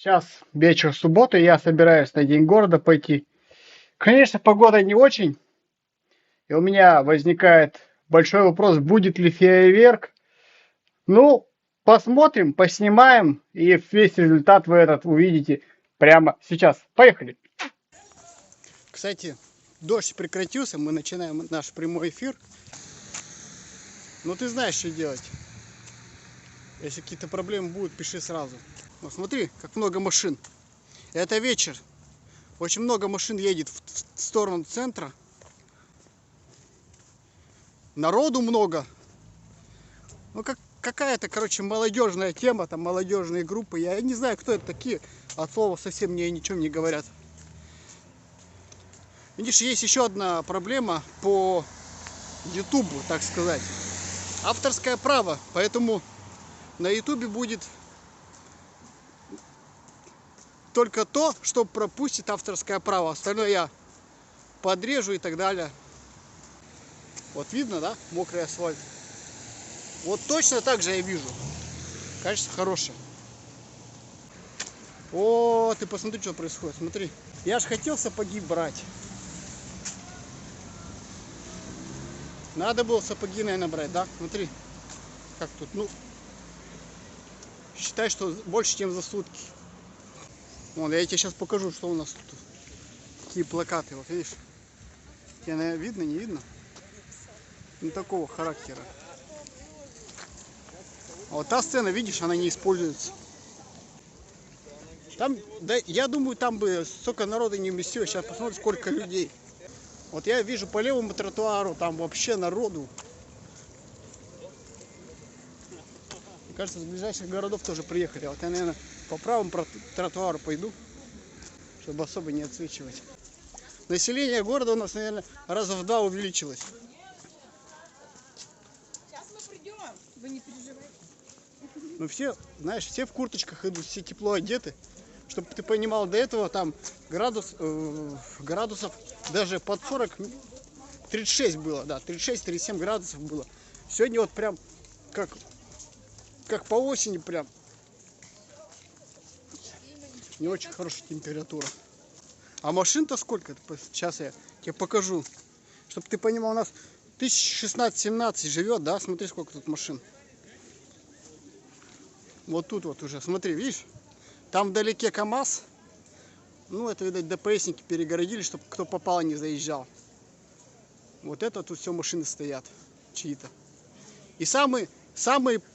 Сейчас вечер субботы, я собираюсь на День города пойти. Конечно, погода не очень, и у меня возникает большой вопрос, будет ли фейерверк. Ну, посмотрим, поснимаем, и весь результат вы этот увидите прямо сейчас. Поехали! Кстати, дождь прекратился, мы начинаем наш прямой эфир. Ну, ты знаешь, что делать. Если какие-то проблемы будут, пиши сразу. Вот смотри, как много машин. Это вечер. Очень много машин едет в сторону центра. Народу много. Ну, какая-то, короче, молодежная тема, там молодежные группы. Я не знаю, кто это такие. От слова совсем мне ничем не говорят. Видишь, есть еще одна проблема по Ютубу, так сказать. Авторское право. Поэтому на Ютубе будет только то, что пропустит авторское право. Остальное я подрежу и так далее. Вот видно, да? Мокрый асфальт. Вот точно так же я вижу. Качество хорошее. О, ты посмотри, что происходит. Смотри. Я же хотел сапоги брать. Надо было сапоги, наверное, брать, да? Смотри. Как тут, ну... Считай, что больше, чем за сутки. Вон, я тебе сейчас покажу, что у нас тут. Какие плакаты, вот видишь. Тебе, наверное, видно, не видно? Не такого характера. А вот та сцена, видишь, она не используется. Там, да, я думаю, там бы столько народа не вместилось. Сейчас посмотрим, сколько людей. Вот я вижу по левому тротуару, там вообще народу. Мне кажется, с ближайших городов тоже приехали. Вот я, наверное, по правому тротуару пойду, чтобы особо не отсвечивать. Население города у нас, наверное, раза в 2 увеличилось. Сейчас мы придем, вы не переживайте. Ну все, знаешь, все в курточках идут, все тепло одеты. Чтобы ты понимал, до этого там градусов даже под 40, 36 было, да, 36-37 градусов было. Сегодня вот прям как по осени прям. Не очень хорошая температура. А машин-то сколько? Сейчас я тебе покажу. Чтобы ты понимал, у нас 1016-17 живет, да? Смотри, сколько тут машин. Вот тут вот уже, смотри, видишь? Там вдалеке КамАЗ. Ну, это, видать, ДПСники перегородили, чтобы кто попал, не заезжал. Вот это тут все машины стоят. Чьи-то. И самые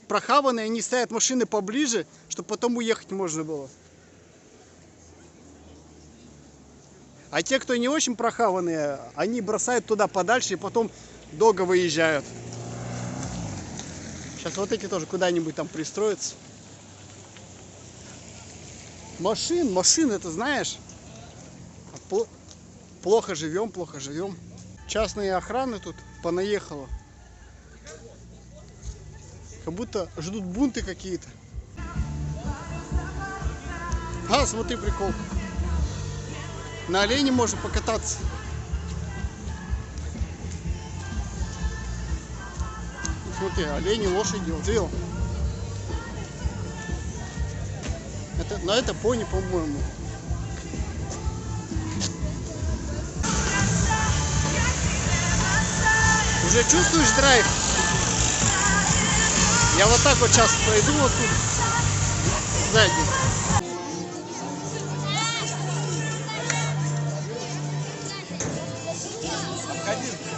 прохаванные, они ставят машины поближе, чтобы потом уехать можно было. А те, кто не очень прохаванные, они бросают туда подальше и потом долго выезжают. Сейчас вот эти тоже куда-нибудь там пристроятся. Машин, это знаешь, плохо живем. Частные охраны тут понаехало. Как будто ждут бунты какие-то. А, смотри, прикол. На олене можно покататься. Смотри, олени, лошади, вот видел? Это пони, по-моему. Уже чувствуешь драйв? Я вот так вот сейчас пройду вот тут сзади.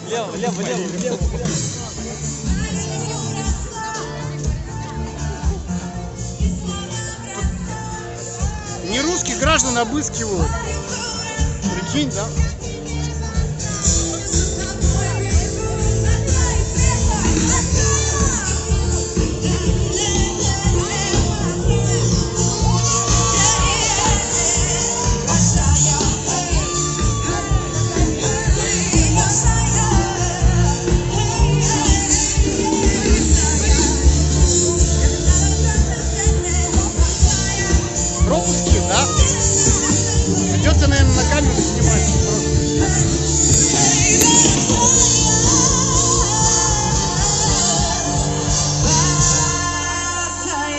Лево. Не русских граждан обыскивают. Прикинь, да? Пропуски, да? Придется, наверное, на камеру снимать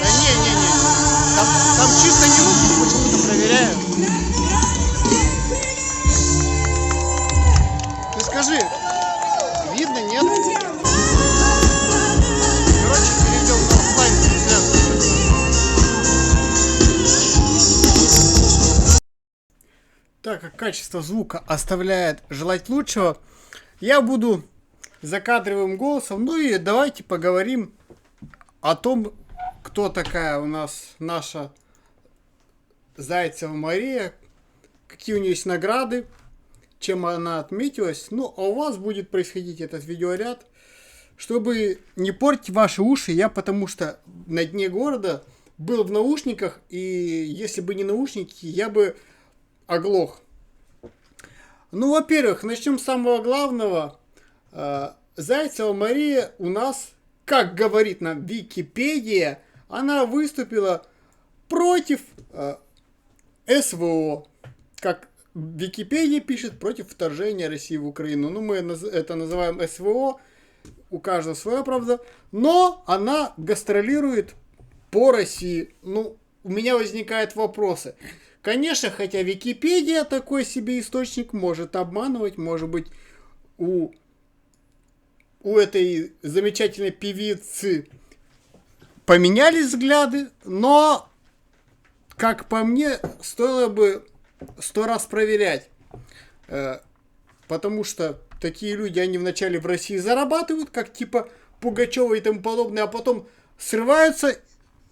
Да не. Там чисто не русские, почему-то Ты скажи, видно, нет? Короче, перейдем на оффлайн-трансляцию. Так как качество звука оставляет желать лучшего, я буду закадровым голосом. Ну и давайте поговорим о том, кто такая у нас наша Зайцева Мария, какие у нее есть награды, чем она отметилась. Ну, а у вас будет происходить этот видеоряд. Чтобы не портить ваши уши, я потому что на дне города был в наушниках, и если бы не наушники, я бы оглох. Ну, во-первых, начнем с самого главного. Зайцева Мария у нас, как говорит нам Википедия, она выступила против СВО. Как Википедия пишет, против вторжения России в Украину. Ну, мы это называем СВО. У каждого своя правда. Но она гастролирует по России. Ну, у меня возникают вопросы. Конечно, хотя Википедия такой себе источник может обманывать. Может быть, у этой замечательной певицы поменялись взгляды. Но, как по мне, стоило бы 100 раз проверять. Потому что такие люди, они вначале в России зарабатывают, как типа Пугачева и тому подобное, а потом срываются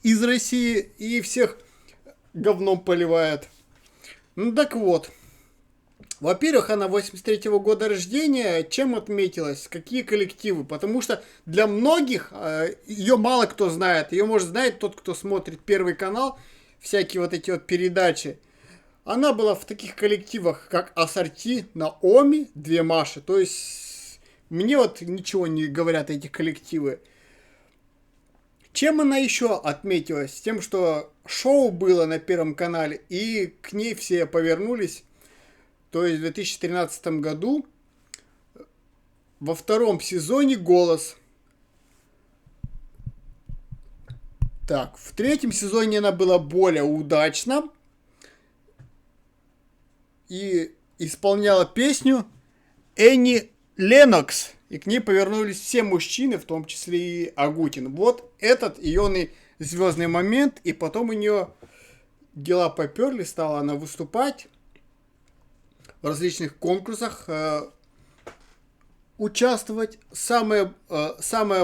из России и всех говном поливают. Ну так вот. Во-первых, она 83-го года рождения. Чем отметилась? Какие коллективы? Потому что для многих ее мало кто знает. Ее, может, знает тот, кто смотрит Первый канал, всякие вот эти вот передачи. Она была в таких коллективах, как Ассорти, Наоми, Две Маши. То есть, мне вот ничего не говорят эти коллективы. Чем она еще отметилась? Тем, что шоу было на Первом канале, и к ней все повернулись. То есть, в 2013 году во втором сезоне «Голос». Так, в третьем сезоне она была более удачна. И исполняла песню Энни Ленокс. И к ней повернулись все мужчины, в том числе и Агутин. Вот этот ее звездный момент. И потом у нее дела поперли, стала она выступать в различных конкурсах, участвовать. Самое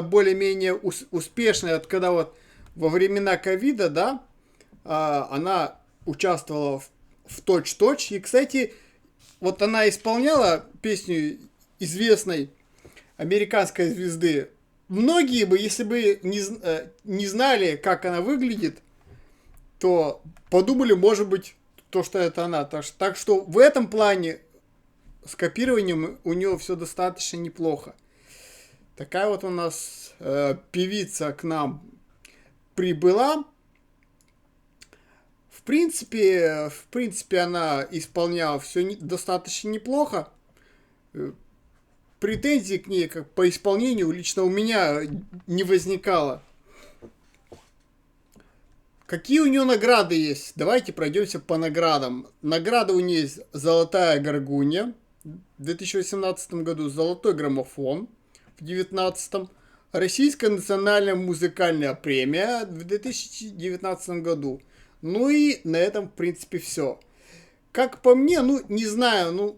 более-менее успешное, вот когда вот во времена ковида, да, она участвовала в точь-точь. И, кстати, вот она исполняла песню известной американской звезды. Многие бы, если бы не знали, как она выглядит, то подумали, может быть, то, что это она. Так что в этом плане с копированием у нее все достаточно неплохо. Такая вот у нас певица к нам прибыла. В принципе, она исполняла все достаточно неплохо. Претензий к ней как по исполнению лично у меня не возникало. Какие у нее награды есть? Давайте пройдемся по наградам. Награда у нее есть «Золотая горгулья» в 2018 году, «Золотой граммофон» в 2019, Российская национальная музыкальная премия в 2019 году. Ну и на этом, в принципе, все. Как по мне, ну, не знаю,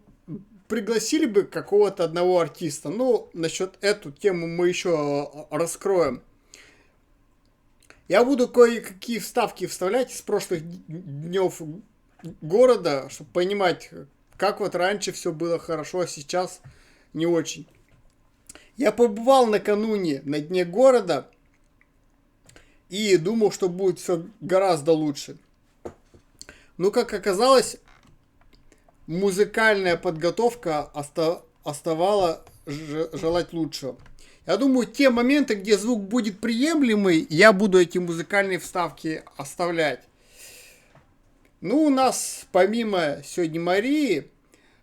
пригласили бы какого-то одного артиста. Ну, насчет эту тему мы еще раскроем. Я буду кое-какие вставки вставлять из прошлых днев города, чтобы понимать, как вот раньше все было хорошо, а сейчас не очень. Я побывал накануне на дне города и думал, что будет все гораздо лучше. Но, как оказалось, музыкальная подготовка оставала желать лучшего. Я думаю, те моменты, где звук будет приемлемый, я буду эти музыкальные вставки оставлять. Ну, у нас, помимо сегодня Марии,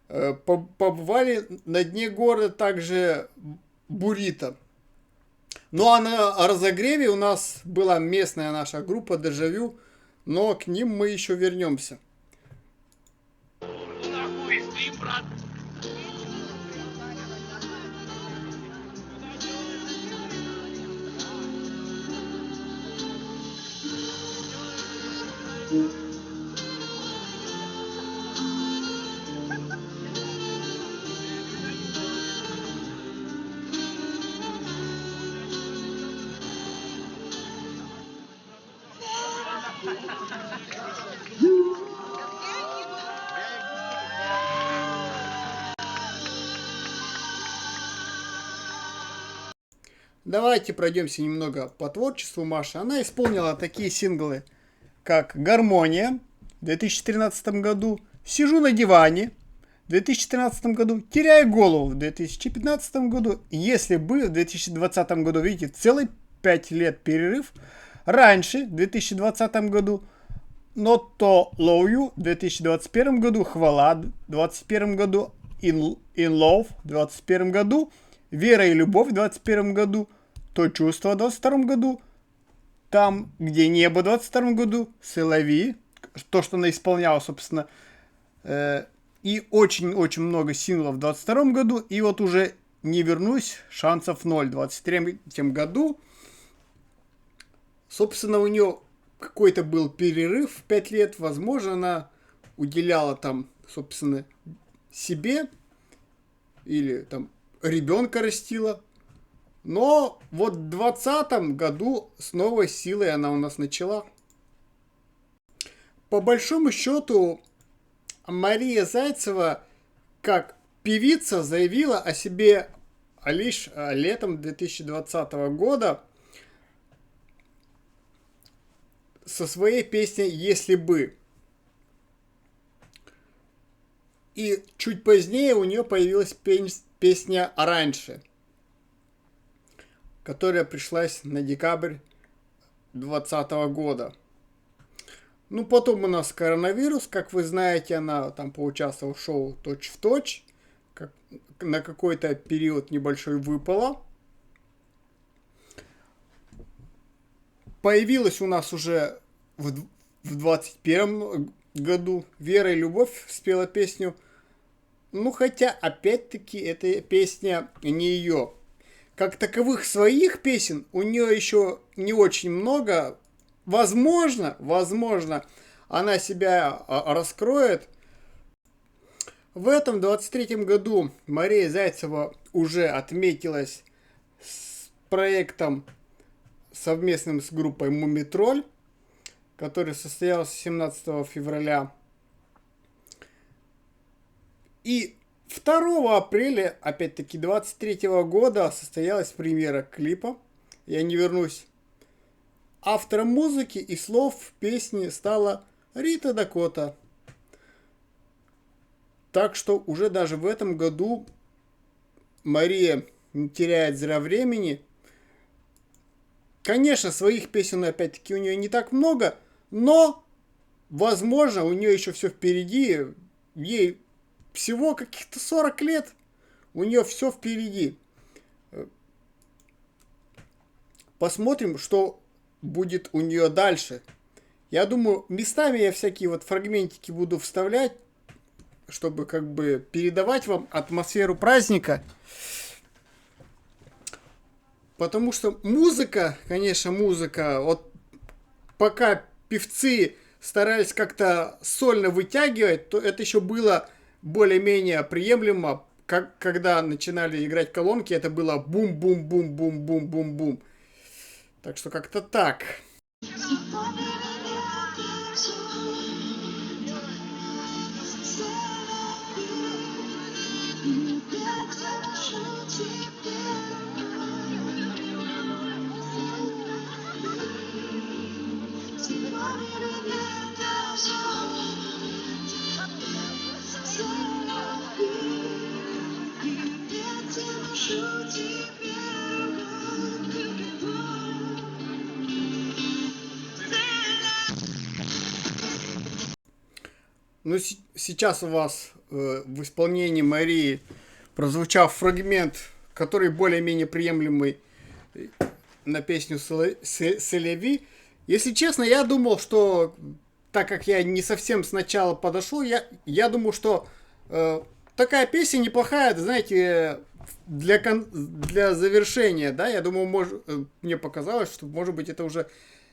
побывали на дне города также Бурито. Ну, а на разогреве у нас была местная наша группа Дежавю, но к ним мы еще вернемся. Давайте пройдемся немного по творчеству Маши. Она исполнила такие синглы, как «Гармония» в 2013 году, «Сижу на диване» в 2013 году, «Теряю голову» в 2015 году, «Если бы» в 2020 году, видите, целый 5 лет перерыв. Раньше, в 2020 году, «Not to Love You» в 2021 году, «Хвала» в 2021 году, In Love в 2021 году, «Вера и любовь» в 2021 году, «То чувство» в 2022 году, «Там, где небо» в 2022 году, «C'est la vie», то, что она исполняла, собственно, и очень-очень много синглов в 2022 году, и вот уже «Не вернусь», шансов 0 в 2023 году. Собственно, у нее какой-то был перерыв в 5 лет, возможно, она уделяла там, собственно, себе или там ребенка растила. Но вот в 2020 году с новой силой она у нас начала. По большому счету, Мария Зайцева как певица заявила о себе лишь летом 2020 года со своей песней «Если бы». И чуть позднее у нее появилась песня «Раньше», которая пришлась на декабрь 2020 года. Ну, потом у нас коронавирус, как вы знаете, она там поучаствовала в шоу «Точь в точь», на какой-то период небольшой выпала. Появилась у нас уже в 2021 году «Вера и любовь» спела песню. Ну, хотя, опять-таки, эта песня не ее. Как таковых своих песен у нее еще не очень много. Возможно, она себя раскроет. В этом 23-м году Мария Зайцева уже отметилась с проектом совместным с группой «Мумитроль», который состоялся 17 февраля. И 2 апреля, опять-таки, 23 года состоялась премьера клипа «Я не вернусь». Автором музыки и слов песни стала Рита Дакота. Так что уже даже в этом году Мария не теряет зря времени. Конечно, своих песен, опять-таки, у нее не так много, но, возможно, у нее еще все впереди. Ей всего каких-то 40 лет. У нее все впереди. Посмотрим, что будет у нее дальше. Я думаю, местами я всякие вот фрагментики буду вставлять, чтобы как бы передавать вам атмосферу праздника. Потому что музыка, конечно, музыка, вот пока певцы старались как-то сольно вытягивать, то это еще было более-менее приемлемо. Когда начинали играть колонки, это было бум-бум-бум-бум-бум-бум-бум. Так что как-то так. Ну, сейчас у вас в исполнении Марии прозвучал фрагмент, который более-менее приемлемый на песню «Селеви». Если честно, я думал, что, так как я не совсем сначала подошел, я думал, что такая песня неплохая, знаете, для завершения, да, я думаю, мне показалось, что, может быть, это уже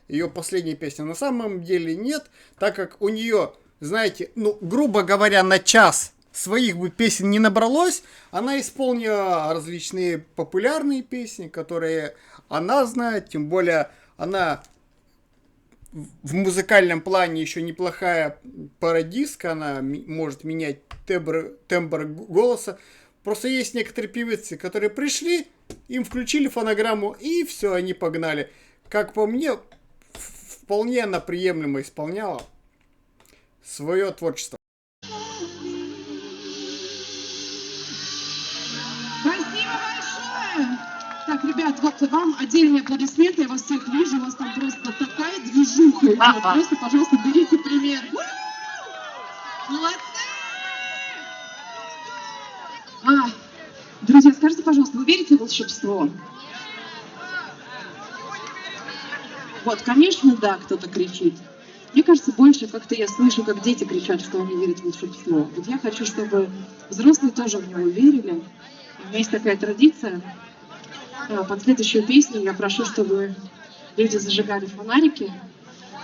ее последняя песня. На самом деле нет, так как у нее, знаете, ну, грубо говоря, на час своих бы песен не набралось, она исполнила различные популярные песни, которые она знает, тем более она в музыкальном плане еще неплохая пародистка, она может менять тембр голоса. Просто есть некоторые певицы, которые пришли, им включили фонограмму, и все, они погнали. Как по мне, вполне она приемлемо исполняла свое творчество. Спасибо большое! Так, ребят, вот вам отдельные аплодисменты, я вас всех вижу, у вас там просто такая движуха идет. Просто, пожалуйста, берите пример. Молодцы! Друзья, скажите, пожалуйста, вы верите в волшебство? Вот, конечно, да, кто-то кричит. Мне кажется, больше как-то я слышу, как дети кричат, что они верят в волшебство. Вот я хочу, чтобы взрослые тоже в него верили. У меня есть такая традиция. Под следующую песню я прошу, чтобы люди зажигали фонарики.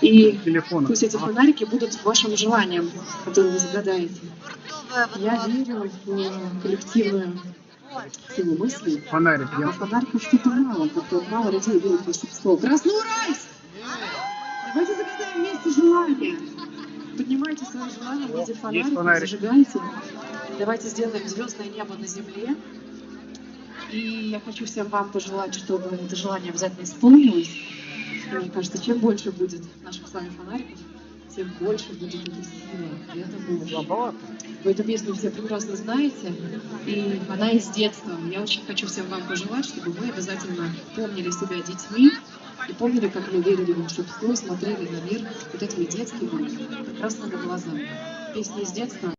И пусть эти фонарики будут вашим желанием, которое вы загадаете. Я верю в коллективную силу мысли. Фонарик, А фонариков что-то мало, как-то мало людей верит в волшебство. Красный Уральск! Давайте загадаем вместе желание. Поднимайте свои желания в виде фонариков, зажигайте. Давайте сделаем звездное небо на земле. И я хочу всем вам пожелать, чтобы это желание обязательно исполнилось. Мне кажется, чем больше будет наших с вами фонариков, тем больше будет эта сила. Поэтому вы эту песню все прекрасно знаете, и она из детства. Я очень хочу всем вам пожелать, чтобы вы обязательно помнили себя детьми и помнили, как вы верили в волшебство и смотрели на мир вот этими детскими прекрасными глазами. Песня из детства.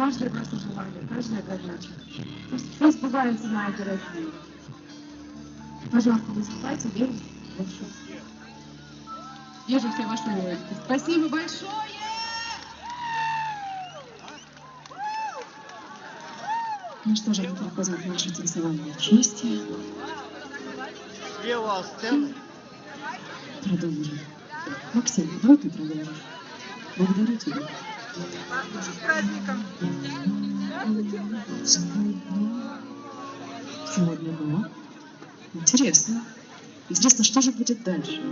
каждое ваше желание, каждая задача. Пусть сбывается на этой России. Пожалуйста, выступайте, верю в вашу. Вижу все ваши улыбки. Спасибо большое! Ну что же, мы переходим к нашей танцевальной части. Слева от сцены. Продолжим. Максим, давай ты продолжишь. Благодарю тебя. С праздником. Сегодня было. Интересно. Интересно, что же будет дальше?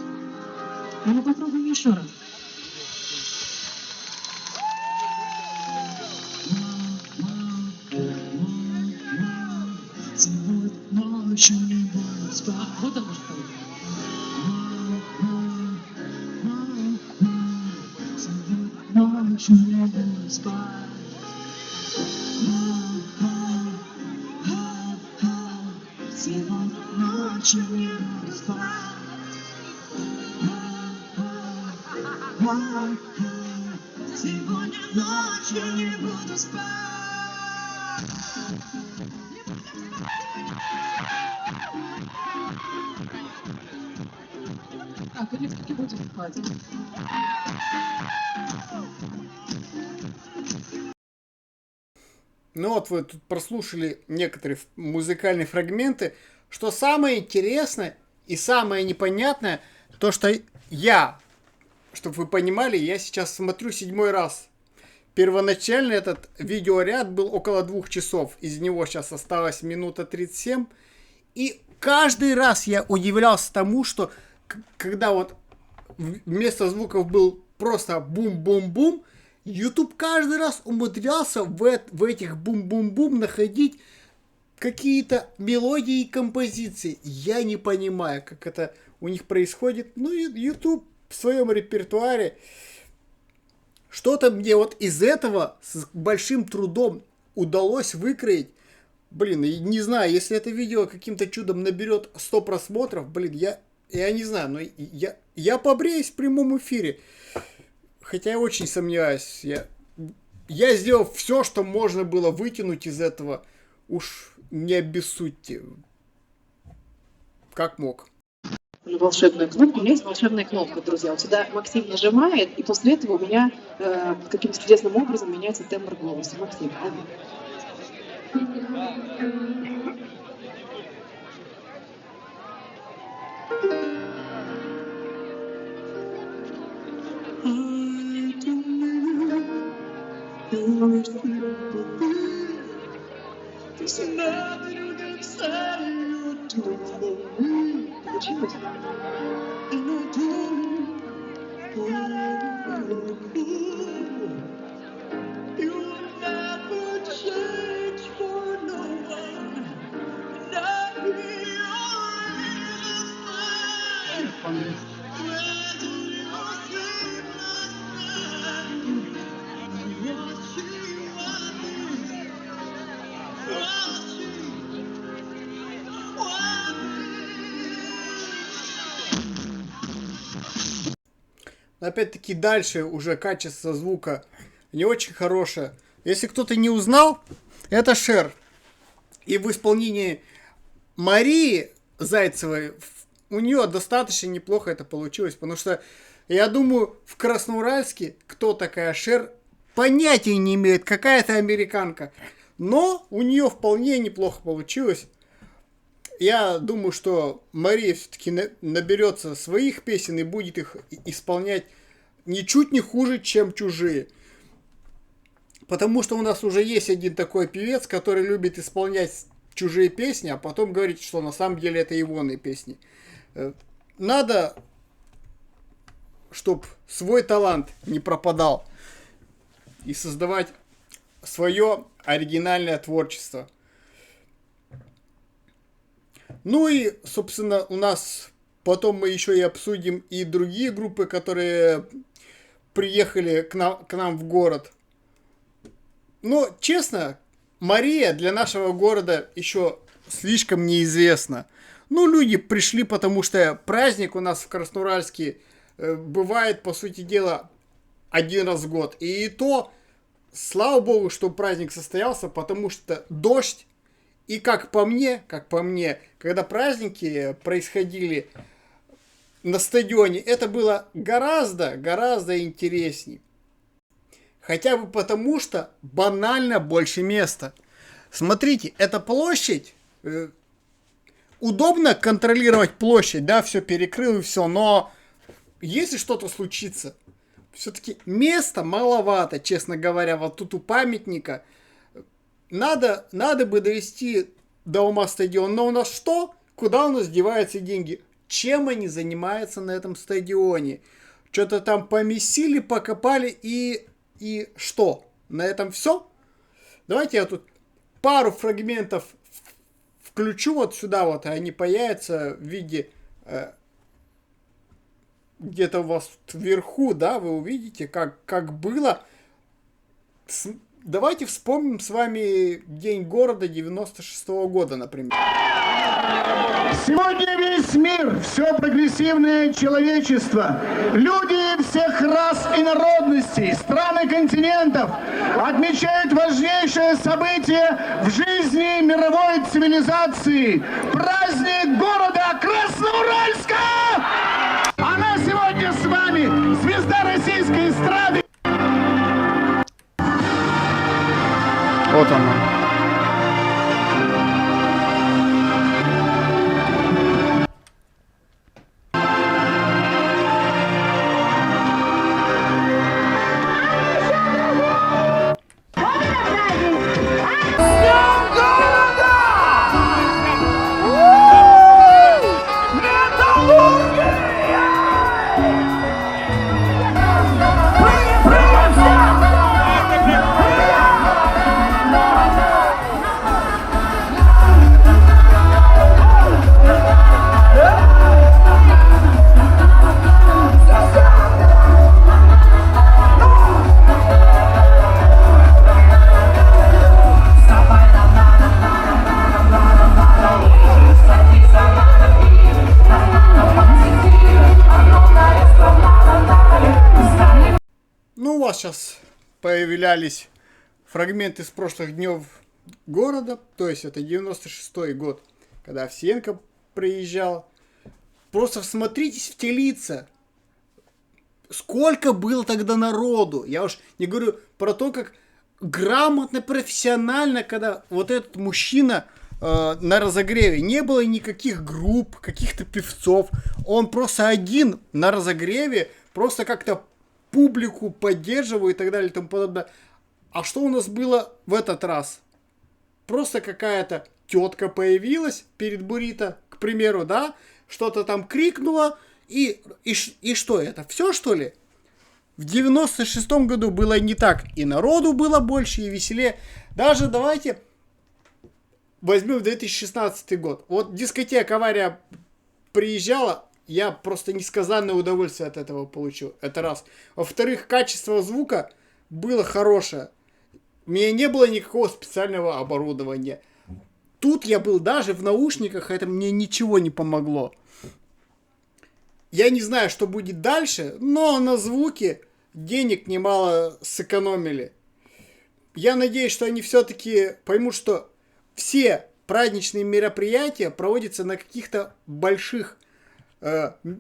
Ну, мы попробуем еще раз. Ночью не буду спать. Вот оно что. Ночью не буду спать. Сегодня ночью не буду спать. Сегодня ночью не буду спать. Так, или все-таки будем спать? Ну вот вы тут прослушали некоторые музыкальные фрагменты. Что самое интересное и самое непонятное, то что я, чтобы вы понимали, я сейчас смотрю 7-й раз. Первоначально этот видеоряд был около 2 часов. Из него сейчас осталось минута 37. И каждый раз я удивлялся тому, что когда вот вместо звуков был просто бум-бум-бум, YouTube каждый раз умудрялся в этих бум-бум-бум находить какие-то мелодии и композиции. Я не понимаю, как это у них происходит. Ну и YouTube в своем репертуаре что-то мне вот из этого с большим трудом удалось выкроить. Блин, не знаю, если это видео каким-то чудом наберет 100 просмотров, блин, я не знаю, но я побреюсь в прямом эфире. Хотя я очень сомневаюсь. Я сделал все, что можно было вытянуть из этого. Уж не обессудьте. Как мог. Волшебную кнопку. У меня есть волшебная кнопка, друзья. Вот сюда Максим нажимает, и после этого у меня каким-то чудесным образом меняется тембр голоса. Максим, Получилось? Опять-таки дальше уже качество звука не очень хорошее. Если кто-то не узнал, это Cher. И в исполнении Марии Зайцевой у нее достаточно неплохо это получилось. Потому что, я думаю, в Красноуральске кто такая Cher понятия не имеет. Какая-то американка. Но у нее вполне неплохо получилось. Я думаю, что Мария все-таки наберется своих песен и будет их исполнять ничуть не хуже, чем чужие. Потому что у нас уже есть один такой певец, который любит исполнять чужие песни, а потом говорит, что на самом деле это егоные песни. Надо, чтобы свой талант не пропадал. И создавать свое оригинальное творчество. Ну и, собственно, у нас потом мы еще и обсудим и другие группы, которые приехали к нам в город. Но, честно, Мария для нашего города еще слишком неизвестна. Ну, люди пришли, потому что праздник у нас в Красноуральске бывает, по сути дела, один раз в год. И то слава богу, что праздник состоялся, потому что дождь, и как по мне, когда праздники происходили на стадионе, это было гораздо интересней. Хотя бы потому, что банально больше места. Смотрите, эта площадь, удобно контролировать площадь, да, все перекрыл и все, но если что-то случится, все-таки места маловато, честно говоря, вот тут у памятника. Надо бы довести до ума стадион. Но у нас что? Куда у нас деваются деньги? Чем они занимаются на этом стадионе? Что-то там помесили, покопали и что? На этом все? Давайте я тут пару фрагментов включу вот сюда вот, и они появятся в виде где-то у вас вверху, да, вы увидите, как было. Давайте вспомним с вами День города 96-го года, например. Сегодня весь мир, все прогрессивное человечество, люди всех рас и народностей, стран и континентов отмечают важнейшее событие в жизни мировой цивилизации – праздник города Красноуральска! Она сегодня с вами, звезда российской эстрады. Вот она. Ну, у вас сейчас появлялись фрагменты с прошлых дней города, то есть это 96-й год, когда Овсиенко приезжал. Просто всмотритесь в те лица. Сколько было тогда народу. Я уж не говорю про то, как грамотно, профессионально, когда вот этот мужчина на разогреве. Не было никаких групп, каких-то певцов. Он просто один на разогреве, просто как-то публику поддерживал и так далее и тому подобное. А что у нас было в этот раз? Просто какая-то тетка появилась перед буррито, к примеру, да, что-то там крикнула, и что это? Все, что ли? В 96-м году было не так. И народу было больше, и веселее. Даже давайте возьмем 2016 год. Вот дискотека «Авария» приезжала, я просто несказанное удовольствие от этого получил. Это раз. Во-вторых, качество звука было хорошее. У меня не было никакого специального оборудования. Тут я был даже в наушниках, это мне ничего не помогло. Я не знаю, что будет дальше, но на звуке денег немало сэкономили. Я надеюсь, что они все-таки поймут, что все праздничные мероприятия проводятся на каких-то больших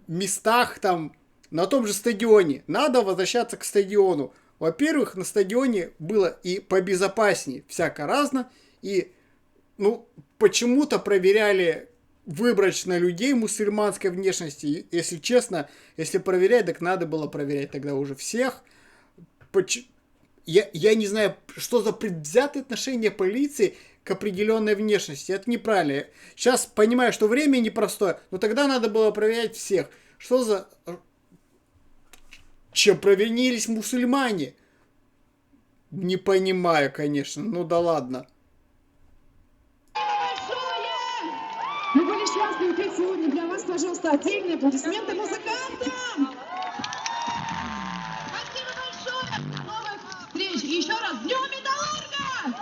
местах, там, на том же стадионе. Надо возвращаться к стадиону. Во-первых, на стадионе было и побезопаснее, всяко разно, и, ну, почему-то проверяли выборочно людей мусульманской внешности. Если честно, если проверять, так надо было проверять тогда уже всех. Я не знаю, что за предвзятое отношение полиции к определенной внешности. Это неправильно. Сейчас понимаю, что время непростое, но тогда надо было проверять всех. Что за... Чем провинились мусульмане? Не понимаю, конечно. Ну да ладно. Мы были счастливы петь сегодня для вас, пожалуйста, отдельные аплодисменты музыкантам! Спасибо большое! До новых встреч! И еще раз, с Днем Металлурга!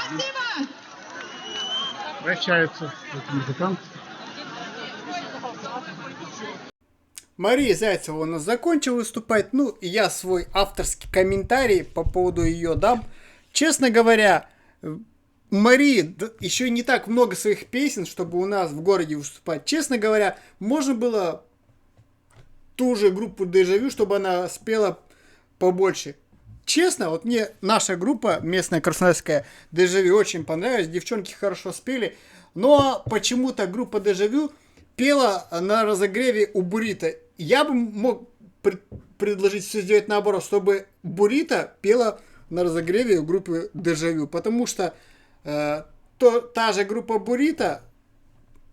Спасибо! Прощаются музыканты. Мария Зайцева у нас закончила выступать. Ну, и я свой авторский комментарий по поводу ее дам. Честно говоря, у Марии еще не так много своих песен, чтобы у нас в городе выступать. Честно говоря, можно было ту же группу Дежавю, чтобы она спела побольше. Честно, вот мне наша группа, местная красноярская Дежавю, очень понравилась. Девчонки хорошо спели. Но почему-то группа Дежавю пела на разогреве у Бурито. Я бы мог предложить все сделать наоборот, чтобы Бурито пела на разогреве у группы Дежавю. Потому что та же группа Бурито,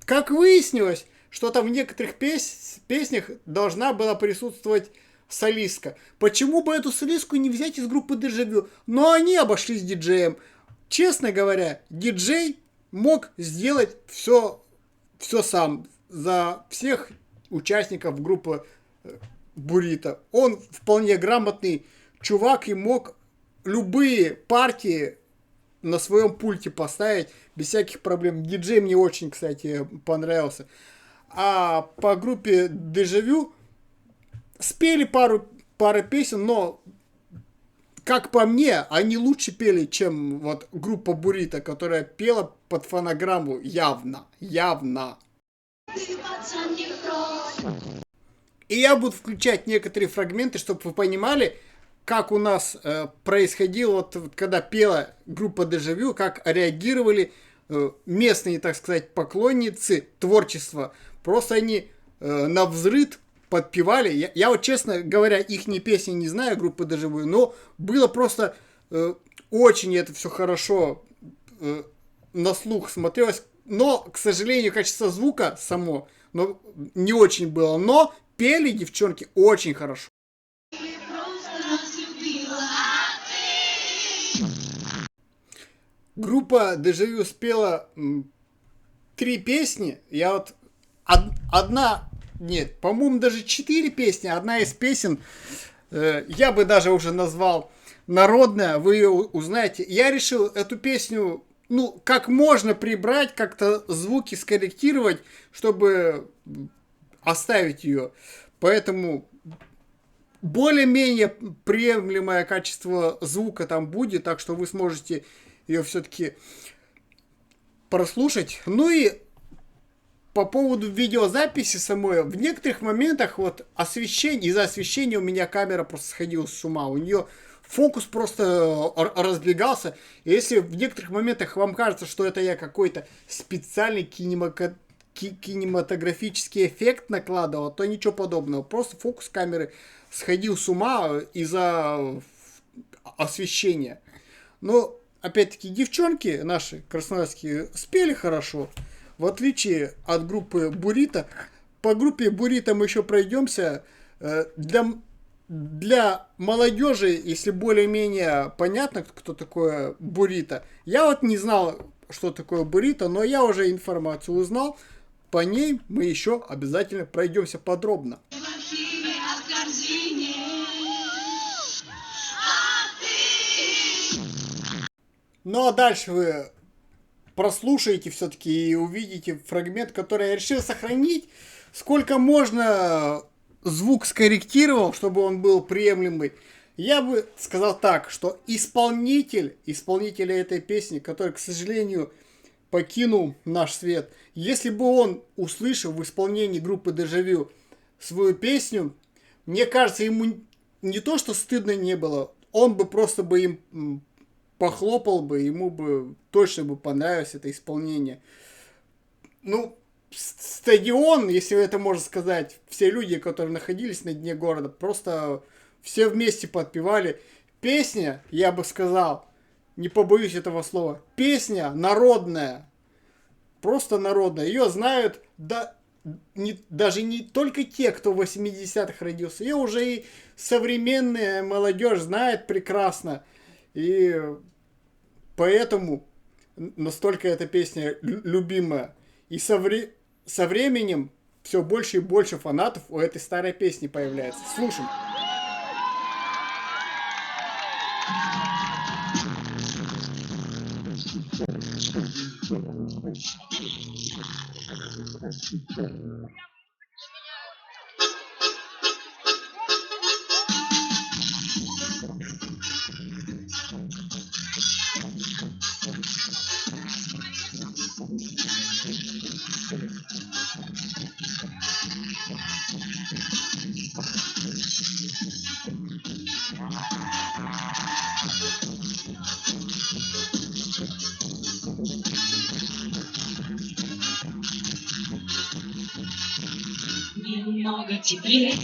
как выяснилось, что там в некоторых песнях должна была присутствовать солистка. Почему бы эту солистку не взять из группы Дежавю? Но они обошлись диджеем. Честно говоря, диджей мог сделать все сам за всех участников группы Бурито. Он вполне грамотный чувак и мог любые партии на своем пульте поставить без всяких проблем. Диджей мне очень, кстати, понравился. А по группе Дежавю спели пару песен, но, как по мне, они лучше пели, чем вот группа Бурито, которая пела под фонограмму явно. И я буду включать некоторые фрагменты, чтобы вы понимали, как у нас происходило, вот, когда пела группа Дежавю, как реагировали местные, так сказать, поклонницы творчества. Просто они на взрыв подпевали. Я вот, честно говоря, их песни не знаю, группы Дежавю, но было просто очень это все хорошо на слух смотрелось. Но, к сожалению, качество звука само не очень было. Но пели девчонки очень хорошо. Группа Дежавю спела 3 песни. Я вот по-моему, даже 4 песни. Одна из песен, я бы даже уже назвал народная, вы ее узнаете. Я решил эту песню, как можно прибрать, как-то звуки скорректировать, чтобы оставить ее. Поэтому более-менее приемлемое качество звука там будет, так что вы сможете ее все-таки прослушать. Ну и по поводу видеозаписи самой, в некоторых моментах вот из-за освещения у меня камера просто сходила с ума. У нее фокус просто разбегался. И если в некоторых моментах вам кажется, что это я какой-то специальный кинематографический эффект накладывал, то ничего подобного. Просто фокус камеры сходил с ума из-за освещения. Но, опять-таки, девчонки наши красноярские спели хорошо. В отличие от группы Бурито. По группе Бурито мы еще пройдемся. Для молодежи, если более-менее понятно, кто такое Бурито. Я вот не знал, что такое Бурито, но я уже информацию узнал. По ней мы еще обязательно пройдемся подробно. Ну а дальше вы прослушаете все-таки и увидите фрагмент, который я решил сохранить. Сколько можно звук скорректировал, чтобы он был приемлемый. Я бы сказал так, что исполнителя этой песни, который, к сожалению, покинул наш свет, если бы он услышал в исполнении группы Дежавю свою песню, мне кажется, ему не то, что стыдно не было, он бы просто бы им похлопал бы, ему бы точно бы понравилось это исполнение. Стадион, если это можно сказать, все люди, которые находились на дне города, просто все вместе подпевали. Песня, я бы сказал, не побоюсь этого слова, песня народная, просто народная. Ее знают даже не только те, кто в 80-х родился, ее уже и современная молодежь знает прекрасно. И поэтому настолько эта песня любимая. И со временем все больше и больше фанатов у этой старой песни появляется. Слушаем. Немного теплее.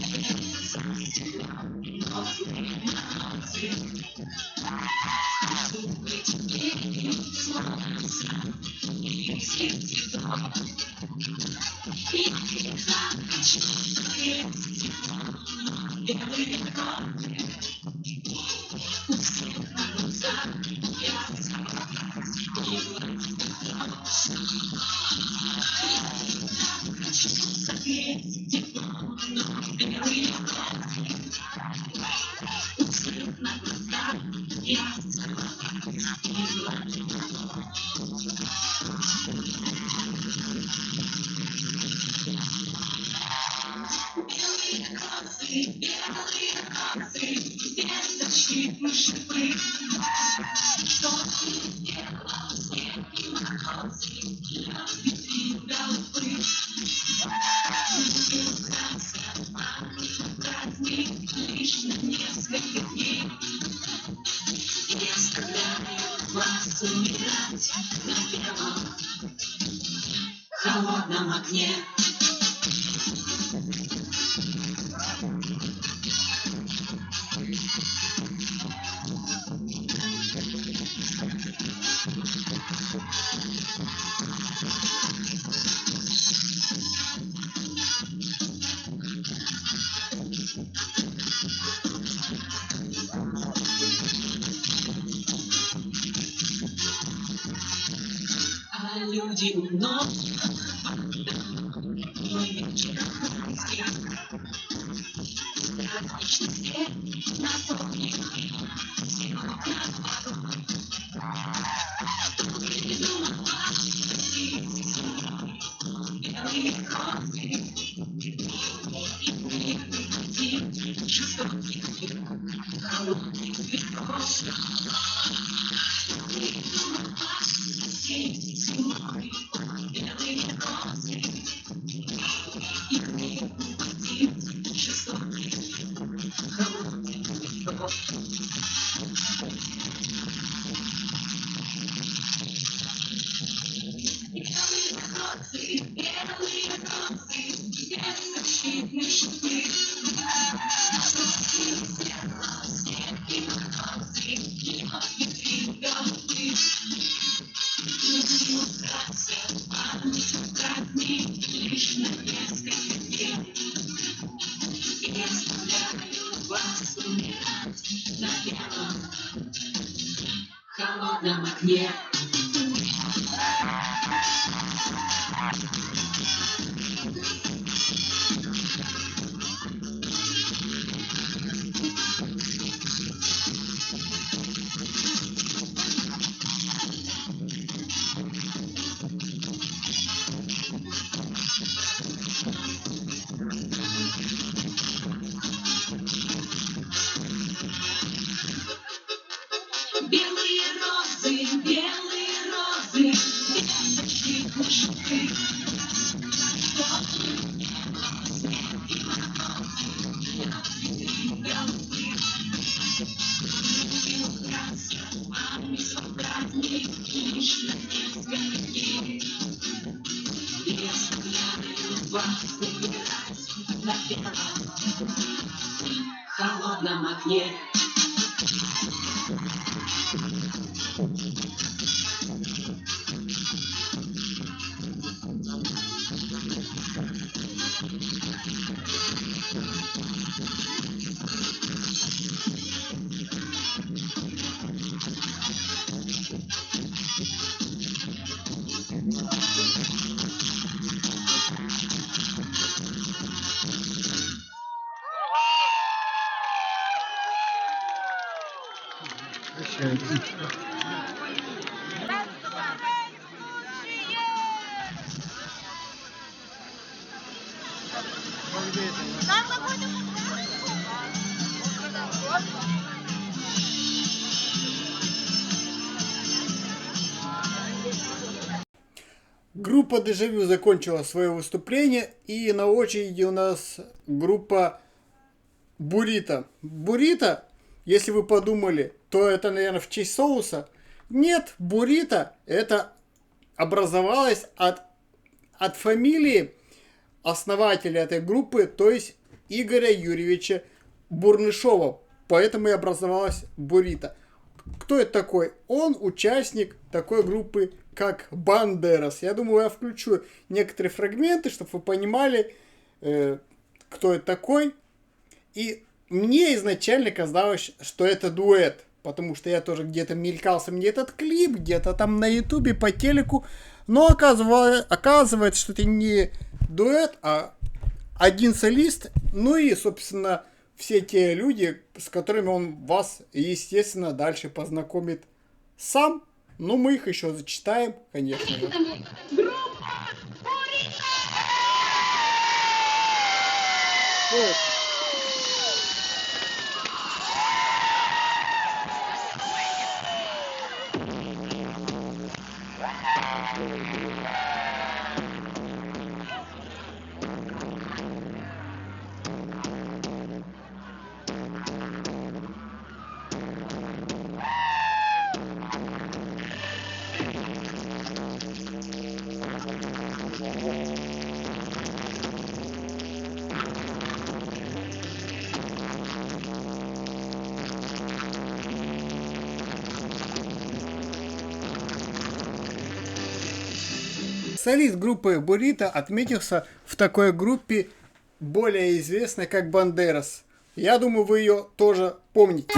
В холодном окне. А люди уносят. В холодном окне. Белые розы, беззащитны шипы. В холодном окне. Группа Дежавю закончила свое выступление, и на очереди у нас группа Бурито. Бурито, если вы подумали, то это, наверное, в честь соуса. Нет, Бурито это образовалось от фамилии основателя этой группы, то есть Игоря Юрьевича Бурнышова. Поэтому и образовалась Бурито. Кто это такой? Он участник такой группы, как Бандерас. Я думаю, я включу некоторые фрагменты, чтобы вы понимали, кто это такой. И мне изначально казалось, что это дуэт. Потому что я тоже где-то мелькался мне этот клип, где-то там на ютубе, по телеку. Но оказывается, что это не дуэт, а один солист. Ну и, собственно, все те люди, с которыми он вас, естественно, дальше познакомит сам. Но мы их еще зачитаем, конечно же. Солист группы Бурито отметился в такой группе, более известной как Бандерас. Я думаю, вы ее тоже помните.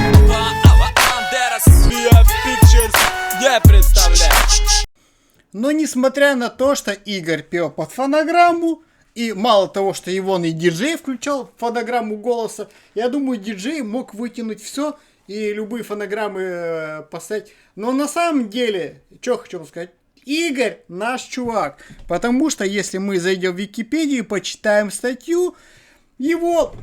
Но несмотря на то, что Игорь пел под фонограмму, и мало того, что его и диджей включал в фонограмму голоса, я думаю, диджей мог вытянуть все и любые фонограммы поставить. Но на самом деле, что хочу сказать, Игорь наш чувак. Потому что если мы зайдем в Википедию и почитаем статью, его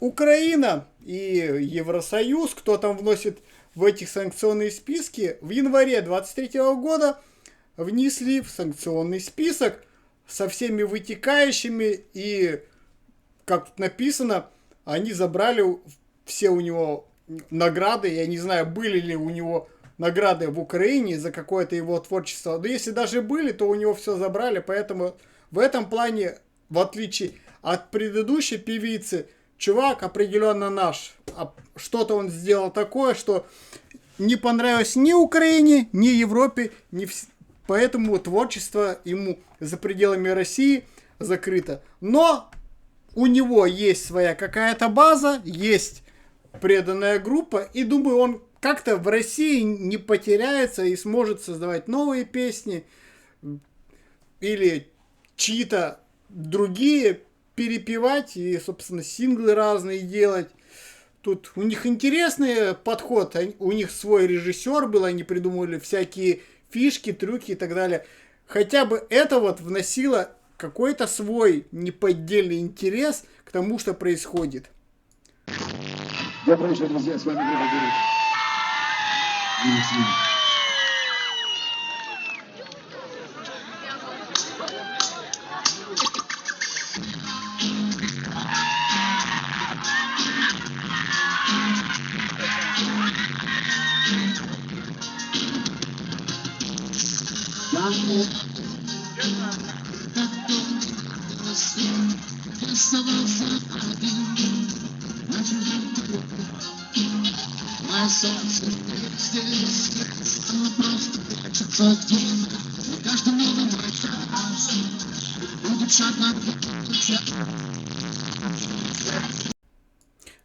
Украина и Евросоюз, кто там вносит в эти санкционные списки, в январе 23 года внесли в санкционный список со всеми вытекающими, и, как написано, они забрали все у него награды. Я не знаю, были ли у него награды в Украине за какое-то его творчество. Но если даже были, то у него все забрали. Поэтому в этом плане, в отличие от предыдущей певицы, чувак определенно наш. Что-то он сделал такое, что не понравилось ни Украине, ни Европе, поэтому творчество ему за пределами России закрыто. Но у него есть своя какая-то база, есть преданная группа, и думаю, он как-то в России не потеряется и сможет создавать новые песни или чьи-то другие перепевать и, собственно, синглы разные делать. Тут у них интересный подход, у них свой режиссер был, они придумывали всякие фишки, трюки и так далее. Хотя бы это вот вносило какой-то свой неподдельный интерес к тому, что происходит. Добрый вечер, друзья, с вами Глеб Гуров.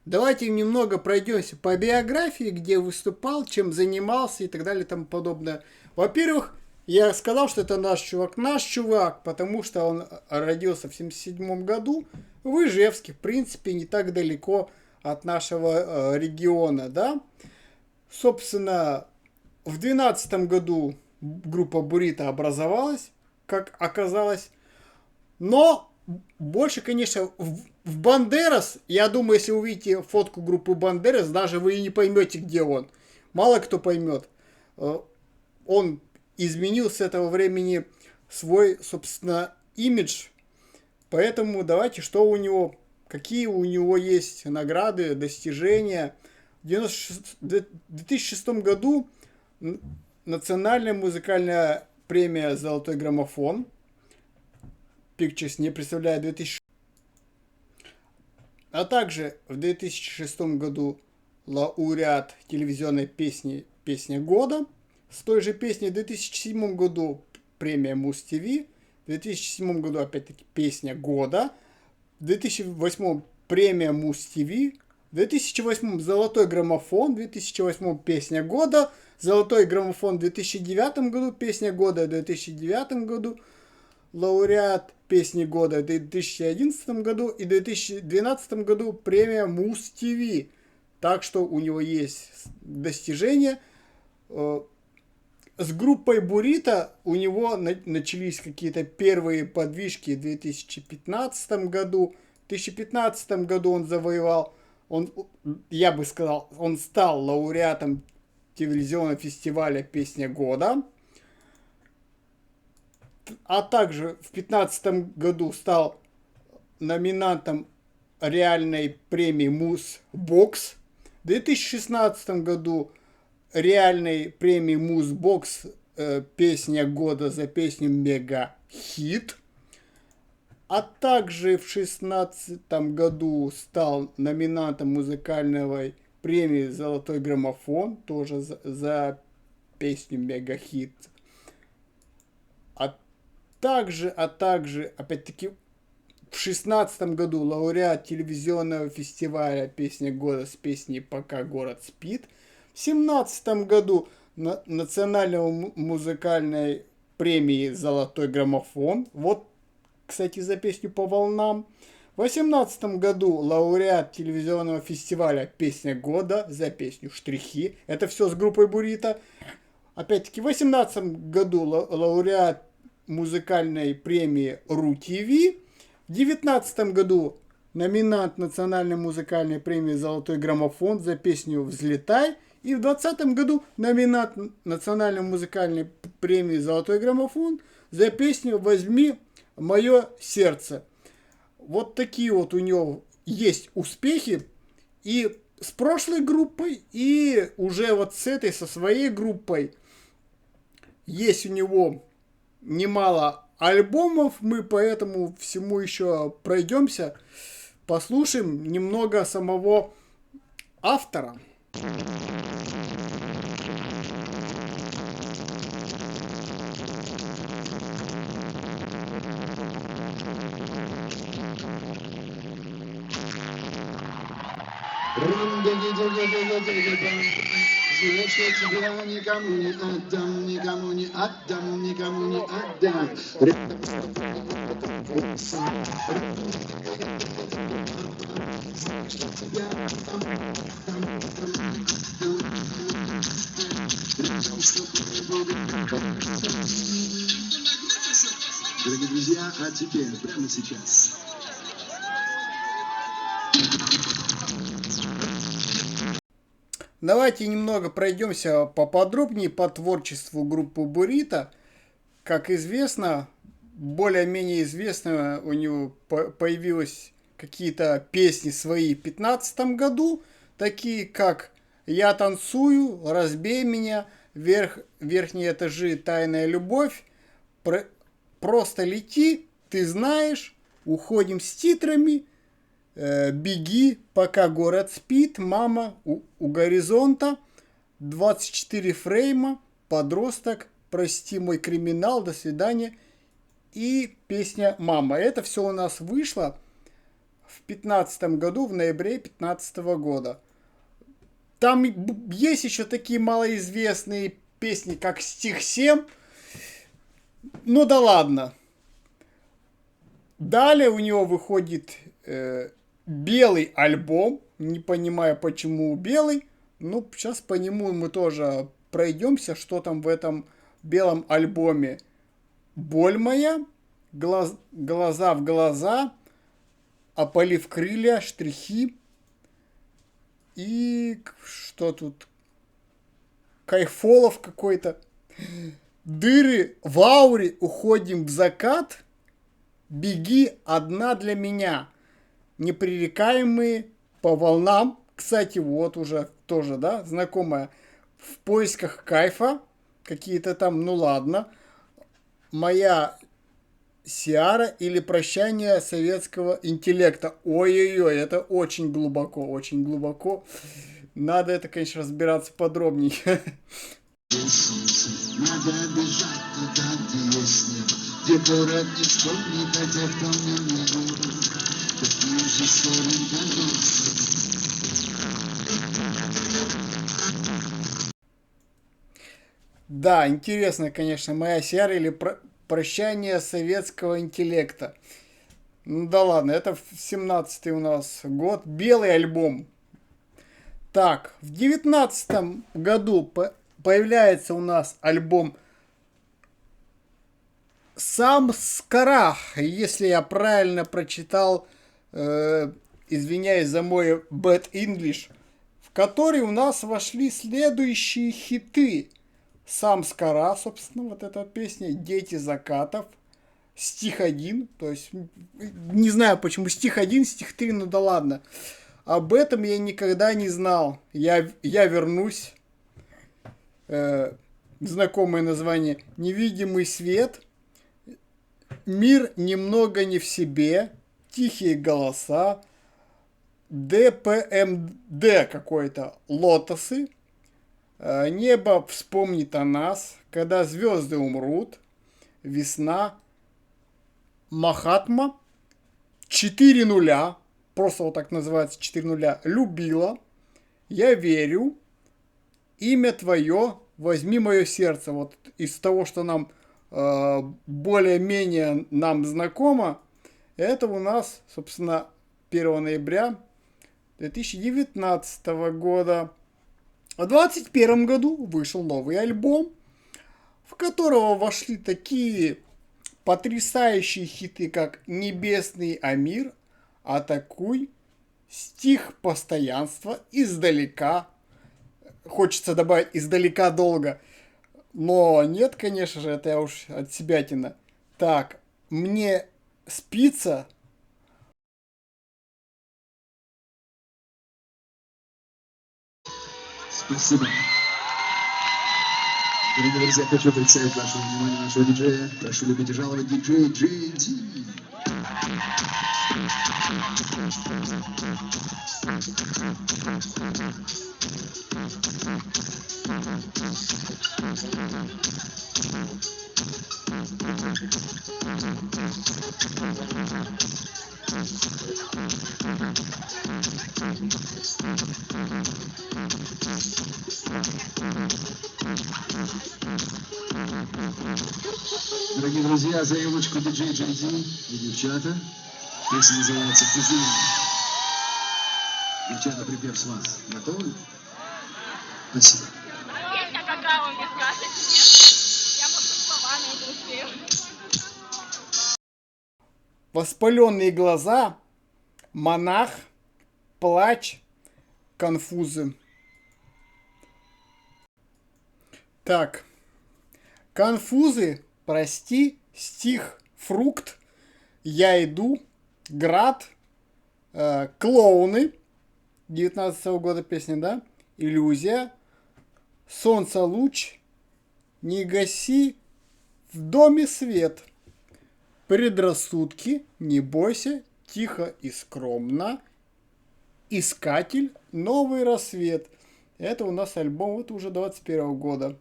Давайте немного пройдемся по биографии, где выступал, чем занимался и так далее и тому подобное. Во-первых, я сказал, что это наш чувак, потому что он родился в 1977 году в Ижевске, в принципе, не так далеко от нашего региона, да. Собственно, в 2012 году группа Бурито образовалась, как оказалось, но больше, конечно, в Бандерас, я думаю, если увидите фотку группы Бандерас, даже вы и не поймете, где он. Мало кто поймет. Он изменил с этого времени свой, собственно, имидж. Поэтому давайте, что у него, какие у него есть награды, достижения. В 2006 году национальная музыкальная премия «Золотой граммофон». Pictures не представляет 2006. А также в 2006 году лауреат телевизионной песни «Песня года». С той же песней в 2007 году премия Муз-ТВ. В 2007 году опять-таки «Песня года». В 2008 премия Муз-ТВ. В 2008 «Золотой граммофон», в 2008 «Песня года», «Золотой граммофон» в 2009 году, «Песня года» в 2009 году, лауреат «Песни года» в 2011 году и в 2012 году премия Муз-ТВ. Так что у него есть достижения. С группой Бурито у него начались какие-то первые подвижки в 2015 году. В 2015 году он завоевал, я бы сказал, он стал лауреатом телевизионного фестиваля «Песня года». А также в 2015 году стал номинантом реальной премии Муз-Бокс. В 2016 году реальной премии Муз-Бокс «Песня года» за песню «Мега-хит». А также в 2016 году стал номинантом музыкальной премии «Золотой граммофон», тоже за песню «Мега-хит». А также, опять-таки, в 2016 году лауреат телевизионного фестиваля «Песня года» с песней «Пока город спит». В 2017 году национальной музыкальной премии «Золотой граммофон». Вот, кстати, за песню «По волнам». В 2018 году лауреат телевизионного фестиваля «Песня года» за песню «Штрихи». Это все с группой Бурито. Опять-таки, в 2018 году лауреат музыкальной премии РУ-ТВ. В 2019 году номинант национальной музыкальной премии «Золотой граммофон» за песню «Взлетай». И в 2020 году номинант национальной музыкальной премии «Золотой граммофон» за песню «Возьми мое сердце». Вот такие вот у него есть успехи. И с прошлой группой, и уже вот с этой, со своей группой есть у него немало альбомов. Мы по этому всему еще пройдемся, послушаем немного самого автора. Знаешь, я тебя никому не отдам, никому не отдам, никому не отдам. Дорогие друзья, а теперь, прямо сейчас. Давайте немного пройдемся поподробнее по творчеству группы Бурито. Как известно, более-менее известно, у него появились какие-то песни свои в 2015 году, такие как «Я танцую», «Разбей меня», «Верхние этажи», «Тайная любовь», «Просто лети», «Ты знаешь», «Уходим с титрами», «Беги, пока город спит», «Мама», у горизонта», 24 фрейма, «Подросток», «Прости мой криминал», «До свидания» и песня «Мама». Это все у нас вышло в 2015 году, в ноябре 2015 года. Там есть еще такие малоизвестные песни, как «Стих 7». Ну да ладно. Далее у него выходит белый альбом. Не понимаю, почему белый. Ну, сейчас по нему мы тоже пройдемся, что там в этом белом альбоме. «Боль моя», «Глаза в глаза», «Опалив крылья», «Штрихи». И что тут? «Кайфолов» какой-то. Дыры в ауре, уходим в закат. Беги одна для меня. Непререкаемые по волнам. Кстати, вот уже тоже, да, знакомая. В поисках кайфа. Какие-то там, ну ладно. Моя Сиара или прощание советского интеллекта. Ой-ой-ой, это очень глубоко, очень глубоко. Надо это, конечно, разбираться подробнее. Надо бежать туда, где есть небо, где город не вспомнит о тех, кто в нем не был. Такие же ссоры Да, интересно, конечно, моя Сиара или прощание советского интеллекта. Ну да ладно, это 17-й у нас год. Белый альбом. Так, в 19-м году появляется у нас альбом Самскара, если я правильно прочитал, извиняюсь за мой bad English, в который у нас вошли следующие хиты. Самскара, собственно, вот эта песня, Дети закатов, стих 1, то есть, не знаю почему стих 1, стих 3, ну да ладно. Об этом я никогда не знал. Я вернусь. Знакомое название. Невидимый свет. Мир немного не в себе. Тихие голоса. ДПМД какой-то. Лотосы. Небо вспомнит о нас. Когда звезды умрут. Весна. Махатма. 4 нуля. Просто вот так называется 4 нуля. Любила. Я верю. Имя твое. Возьми мое сердце. Вот из того, что нам более-менее нам знакомо, это у нас, собственно, 1 ноября 2019 года. В 2021 году вышел новый альбом, в которого вошли такие потрясающие хиты, как «Небесный Амир», «Атакуй», «Стих постоянства», «Издалека». Хочется добавить «Издалека долго». Но нет, конечно же, это я уж от себятина. Так, мне спится. Спасибо. Дорогие друзья, хочу представить вашему вниманию нашего диджея. Прошу любить и жаловать диджей JD. Дорогие друзья, заявочку диджей JD и девчата. Песня называется «Кузина». Девчата, припев с вас. Готовы? Спасибо. Песня какая вы мне скажете? Я просто словами это успею. Воспаленные глаза, монах, плач, конфузы. Так, конфузы, прости, стих, фрукт, я иду, град, клоуны, 19-го года песня, да, иллюзия, солнце луч, не гаси, в доме свет, предрассудки, не бойся, тихо и скромно, искатель, новый рассвет. Это у нас альбом, это уже 21 года.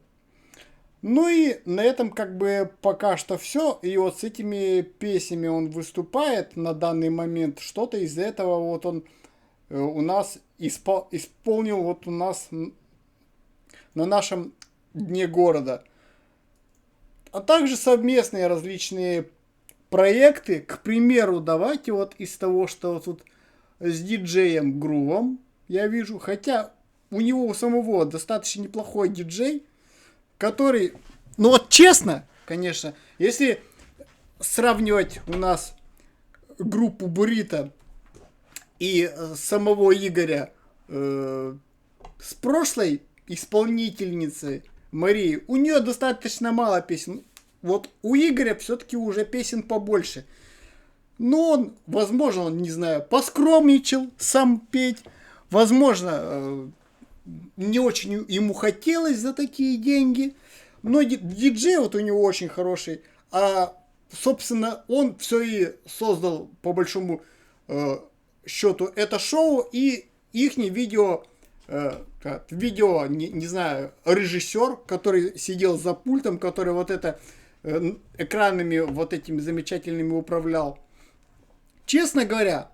Ну и на этом как бы пока что все. И вот с этими песнями он выступает на данный момент. Что-то из этого вот он у нас исполнил вот у нас на нашем дне города. А также совместные различные проекты. К примеру, давайте вот из того, что вот тут с диджеем Грувом я вижу. Хотя у него у самого достаточно неплохой диджей, который, ну вот честно, конечно, если сравнивать у нас группу Бурито и самого Игоря с прошлой исполнительницей Марии. У нее достаточно мало песен. Вот у Игоря все-таки уже песен побольше. Но он, возможно, он, не знаю, поскромничал сам петь. Возможно, не очень ему хотелось за такие деньги. Но диджей вот у него очень хороший. А, собственно, он все и создал, по большому счету, это шоу. И ихний видео, не знаю, режиссер, который сидел за пультом, который вот это экранами вот этими замечательными управлял. Честно говоря,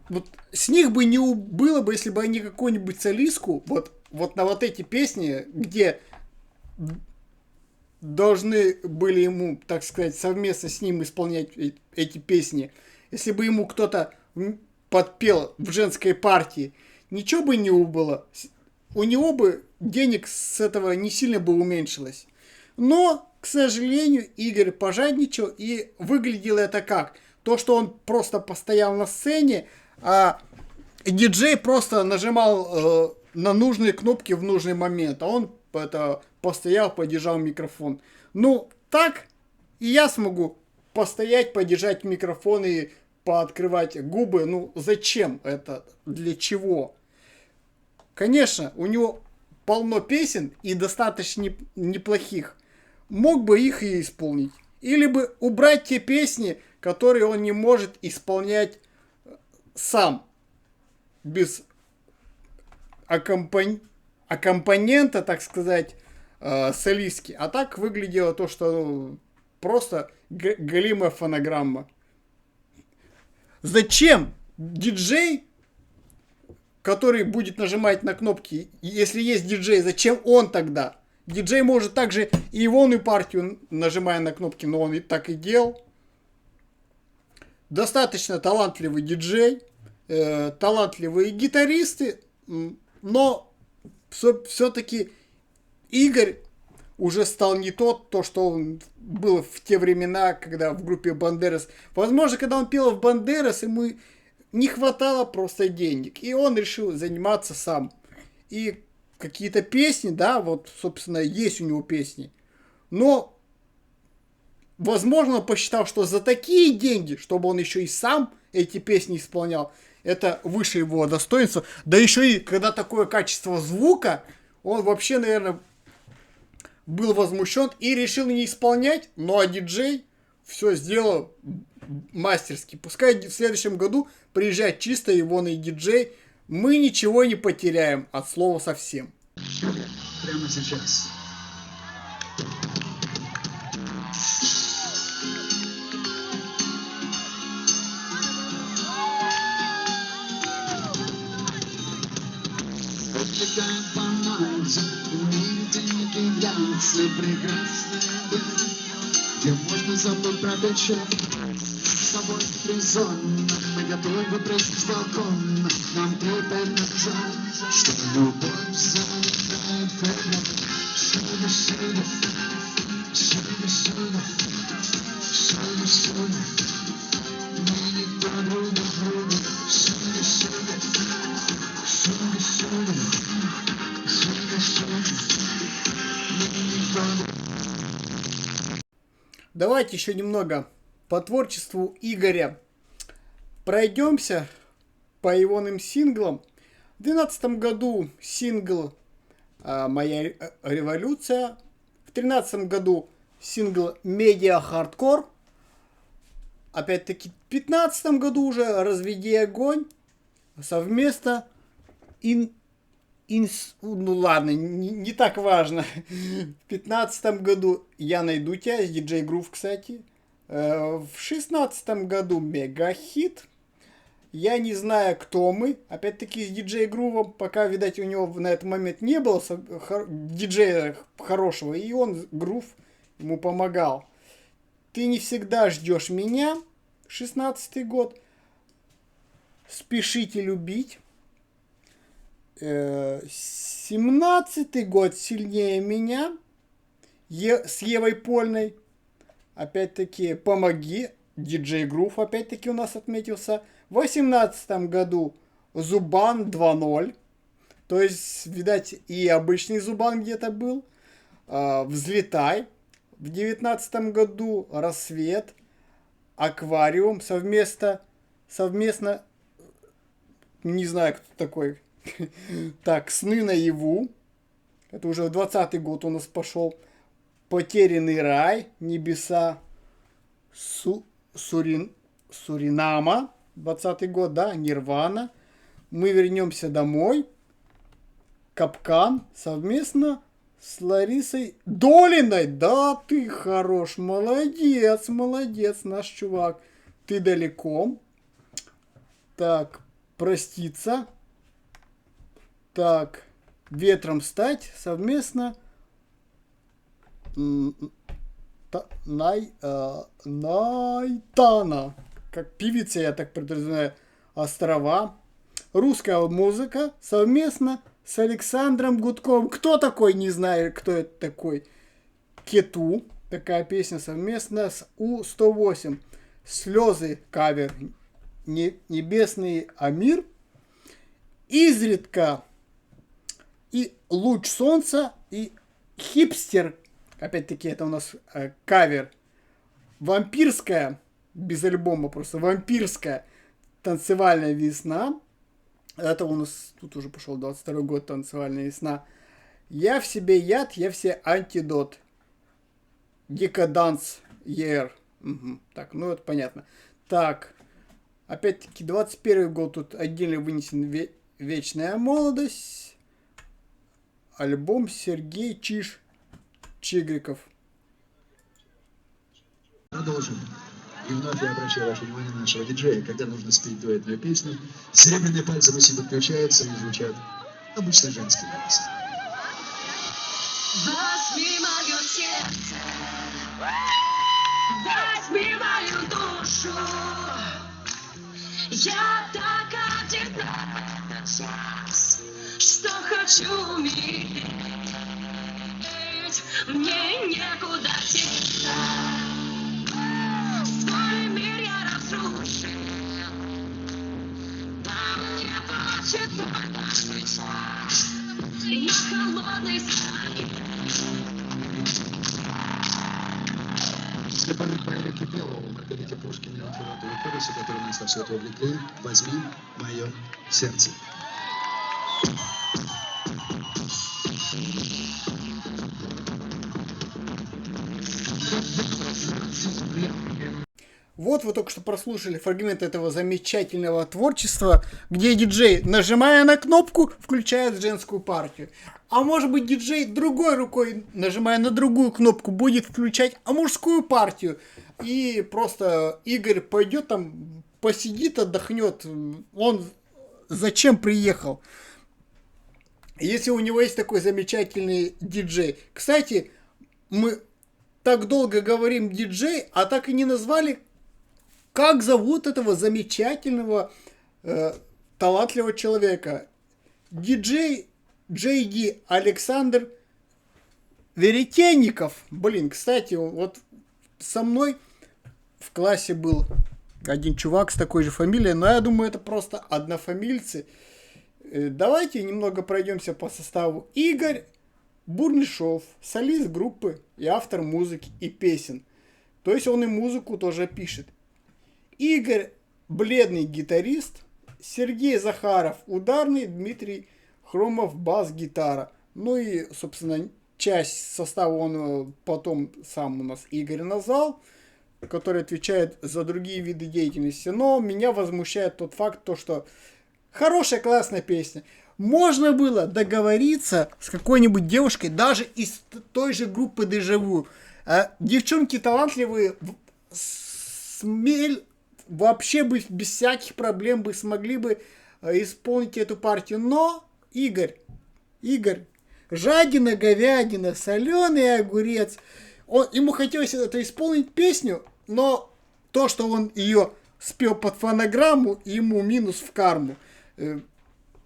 вот с них бы не было бы, если бы они какую-нибудь солистку, вот на вот эти песни, где должны были ему, так сказать, совместно с ним исполнять эти песни, если бы ему кто-то подпел в женской партии, ничего бы не было. У него бы денег с этого не сильно бы уменьшилось. Но, к сожалению, Игорь пожадничал, и выглядело это как? То, что он просто постоял на сцене, а диджей просто нажимал на нужные кнопки в нужный момент, а он постоял, подержал микрофон. Ну, так и я смогу постоять, подержать микрофон и пооткрывать губы. Ну, зачем это? Для чего? Конечно, у него полно песен и достаточно неплохих. Мог бы их и исполнить. Или бы убрать те песни, которые он не может исполнять сам. Без аккомпанемента, так сказать, солистки. А так выглядело то, что просто галимая фонограмма. Зачем диджей, который будет нажимать на кнопки, если есть диджей, зачем он тогда? Диджей может также и ивонную партию, нажимая на кнопки, но он и так и делал. Достаточно талантливый диджей, талантливые гитаристы, но все-таки Игорь уже стал не тот, что он был в те времена, когда в группе Бандерас. Возможно, когда он пел в Бандерас, ему не хватало просто денег, и он решил заниматься сам. И какие-то песни, да, вот, собственно, есть у него песни. Но, возможно, он посчитал, что за такие деньги, чтобы он еще и сам эти песни исполнял, это выше его достоинства. Да еще и, когда такое качество звука, он вообще, наверное, был возмущен и решил не исполнять. Ну, а диджей все сделал мастерски. Пускай в следующем году приезжает чисто ивонный диджей. Мы ничего не потеряем от слова совсем. Прямо сейчас. Отлетаем по Марсу, в мире тени глянцы, прекрасная дверь, где можно забыть про печаль. С тобой резонно, мы готовы прыгать с балкона. Нам теперь жаль, что любовь залетает в окно. Шуга, шуга, шуга, шуга, шуга, шуга. Мы никто друг друга. Шуга, шуга, шуга, шуга, шуга, шуга. Мы никто друг друга. Давайте еще немного по творчеству Игоря пройдемся по ивонным синглам. В 2012 году сингл «Моя революция». В 2013 году сингл «Медиа Хардкор». Опять-таки в 2015 году уже «Разведи огонь». Совместно ну ладно, не так важно. В 2015 году «Я найду тебя» с DJ Groove, кстати. В 2016 году мега-хит. «Я не знаю, кто мы». Опять-таки с диджей Грувом. Пока, видать, у него на этот момент не было диджея хорошего. И он, Грув, ему помогал. «Ты не всегда ждешь меня». 16 год. «Спешите любить». 17 год «Сильнее меня». С Евой Польной. Опять-таки «Помоги». Диджей Грув опять-таки у нас отметился. В 2018 году Зубан 2.0. То есть, видать, и обычный Зубан где-то был. «Взлетай». В 19 году «Рассвет», «Аквариум» совместно, не знаю, кто такой. Так, «Сны наяву». Это уже в 20 год у нас пошел. «Потерянный рай», «Небеса», Суринама, 20 год, да, «Нирвана». «Мы вернемся домой», «Капкан» совместно с Ларисой Долиной. Да, ты хорош, молодец, наш чувак. «Ты далеко». Так, «Проститься». Так, «Ветром стать» совместно Найтана. Как певица, я так подразумеваю, «Острова». «Русская музыка» совместно с Александром Гудковым. Кто такой, не знаю, кто это такой. «Кету». Такая песня совместно с У-108. «Слезы» кавер. «Небесный Амир». «Изредка» и «Луч солнца» и «Хипстер». Опять-таки это у нас кавер. «Вампирская», без альбома просто, «Вампирская», «Танцевальная весна». Это у нас тут уже пошел 22 год, «Танцевальная весна». «Я в себе яд, я все антидот». «Декаданс Ер». Угу. Так, ну это понятно. Так, опять-таки 21 год тут отдельно вынесен «Вечная молодость». Альбом Сергей Чигриков. Продолжим. И вновь я обращаю ваше внимание на нашего диджея, когда нужно спеть дуэтную песню. Серебряные пальцы пусть подключаются и звучат обычно женский голос. Возьми мое сердце, возьми мою душу. Я так одинока сейчас, что хочу умереть. Мне некуда теться, свой мир я разрушил. Да мне плачет мой час, я холодный снег. Если память моя кипела, у Маргариты Пушкина и литературы Кодекса, которые нас во все это увлекли, возьми мое сердце. Вот вы только что прослушали фрагмент этого замечательного творчества, где диджей, нажимая на кнопку, включает женскую партию. А может быть, диджей другой рукой, нажимая на другую кнопку, будет включать мужскую партию. И просто Игорь пойдет там, посидит, отдохнет. Он зачем приехал? Если у него есть такой замечательный диджей. Кстати, мы так долго говорим диджей, а так и не назвали, как зовут этого замечательного, талантливого человека. Диджей Джей Ди Александр Веретенников. Блин, кстати, вот со мной в классе был один чувак с такой же фамилией, но я думаю, это просто однофамильцы. Давайте немного пройдемся по составу. Игорь Бурнишов, солист группы и автор музыки и песен. То есть он и музыку тоже пишет. Игорь Бледный, гитарист. Сергей Захаров, ударный. Дмитрий Хромов, бас-гитара. Ну и, собственно, часть состава он потом сам у нас Игорь назвал, который отвечает за другие виды деятельности. Но меня возмущает тот факт, то, что хорошая, классная песня. Можно было договориться с какой-нибудь девушкой, даже из той же группы Дежавю. Девчонки талантливые, вообще бы без всяких проблем бы смогли бы исполнить эту партию. Но Игорь, жадина, говядина, соленый огурец. Ему хотелось это исполнить песню, но то, что он ее спел под фонограмму, ему минус в карму.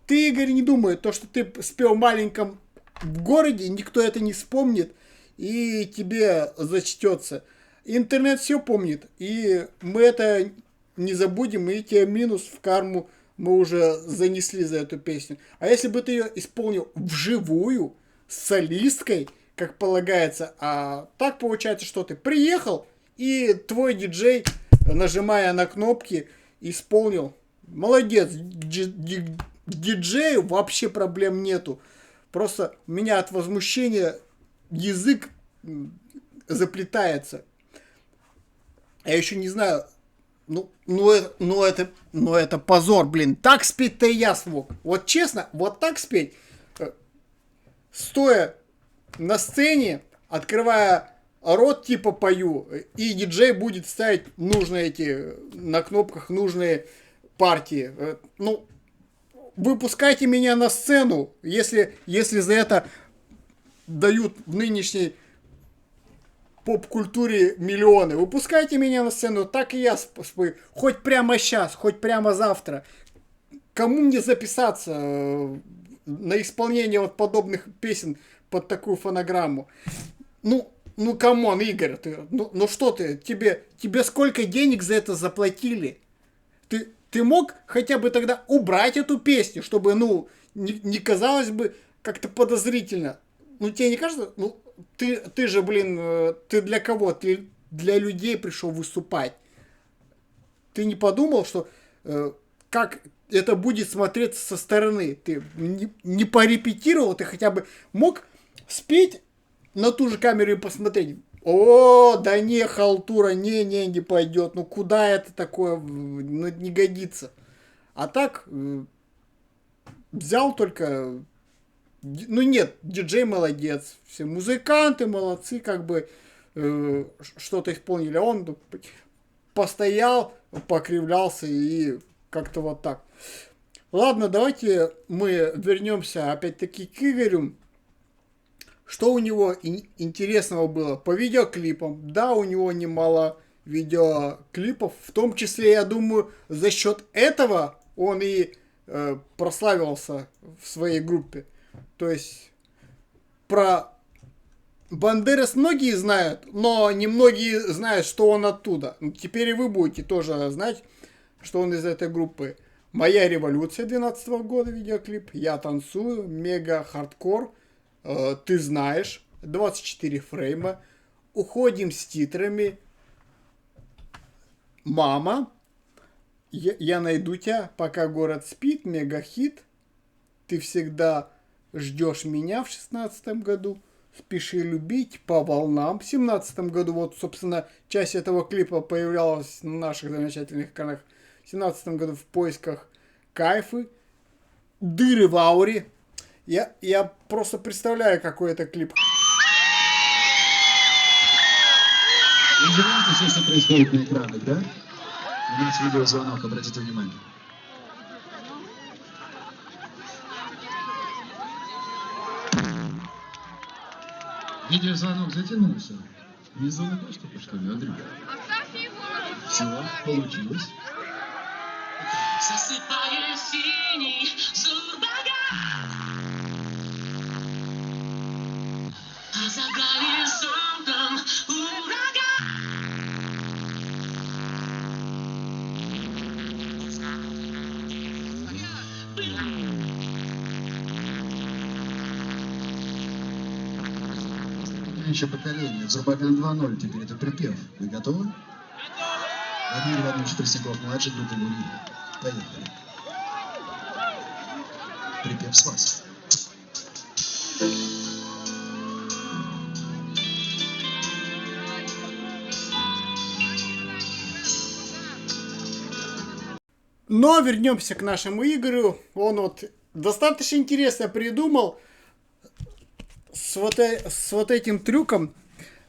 Ты, Игорь, не думай, то, что ты спел в маленьком городе, никто это не вспомнит и тебе зачтется. Интернет все помнит, и мы это не забудем, и тебе минус в карму мы уже занесли за эту песню. А если бы ты ее исполнил вживую, с солисткой, как полагается. А так получается, что ты приехал, и твой диджей, нажимая на кнопки, исполнил. Молодец, диджею вообще проблем нету. Просто у меня от возмущения язык заплетается. Я еще не знаю. Это позор, блин. Так спеть-то и я смог. Вот честно, вот так спеть, стоя на сцене, открывая рот, типа пою, и диджей будет ставить нужные на кнопках нужные партии. Ну, выпускайте меня на сцену, если за это дают в нынешней поп-культуре миллионы. Выпускайте меня на сцену, так и я спою. Хоть прямо сейчас, хоть прямо завтра. Кому мне записаться на исполнение вот подобных песен под такую фонограмму? Ну, камон, Игорь, ну что ты, тебе сколько денег за это заплатили? Ты мог хотя бы тогда убрать эту песню, чтобы, не казалось бы как-то подозрительно? Ну, тебе не кажется? Ну, ты же, блин, ты для кого? Ты для людей пришел выступать. Ты не подумал, что как это будет смотреться со стороны? Ты не порепетировал, ты хотя бы мог спеть на ту же камеру и посмотреть. О, да не, халтура, не пойдет. Ну куда это такое? Не годится. А так взял только. Ну нет, диджей молодец. Все музыканты молодцы, как бы что-то исполнили. А он постоял, покривлялся и как-то вот так. Ладно, давайте мы вернемся опять-таки к Игорю. Что у него интересного было по видеоклипам? Да, у него немало видеоклипов. В том числе, я думаю, за счет этого он и прославился в своей группе. То есть про Бандерас многие знают, но не многие знают, что он оттуда. Теперь и вы будете тоже знать, что он из этой группы. «Моя революция» 2012 года видеоклип. «Я танцую», «Мега хардкор», «Ты знаешь», 24 фрейма, «Уходим с титрами», «Мама», «Я найду тебя, пока город спит», «Мега хит», «Ты всегда ждешь меня» в 2016 году, «Спеши любить», «По волнам» в 2017 году. Вот, собственно, часть этого клипа появлялась на наших замечательных экранах в 2017 году в поисках кайфы, «Дыры в ауре». Я просто представляю, какой это клип. Вы понимаете все, что происходит на экранах, да? У нас видеозвонок, обратите внимание. Видеозвонок затянулся. Не золотой штука, что ли, Андрей? Все, получилось. Засыпает синий зурбаган, а за горизонтом Еще поколение. Зурбаган 2.0, теперь это припев. Вы готовы? Владимир Иванович Пресняков-младший, группа «Гурия». Поехали. Припев с вас. Но вернемся к нашему Игорю. Он вот достаточно интересно придумал с вот этим трюком,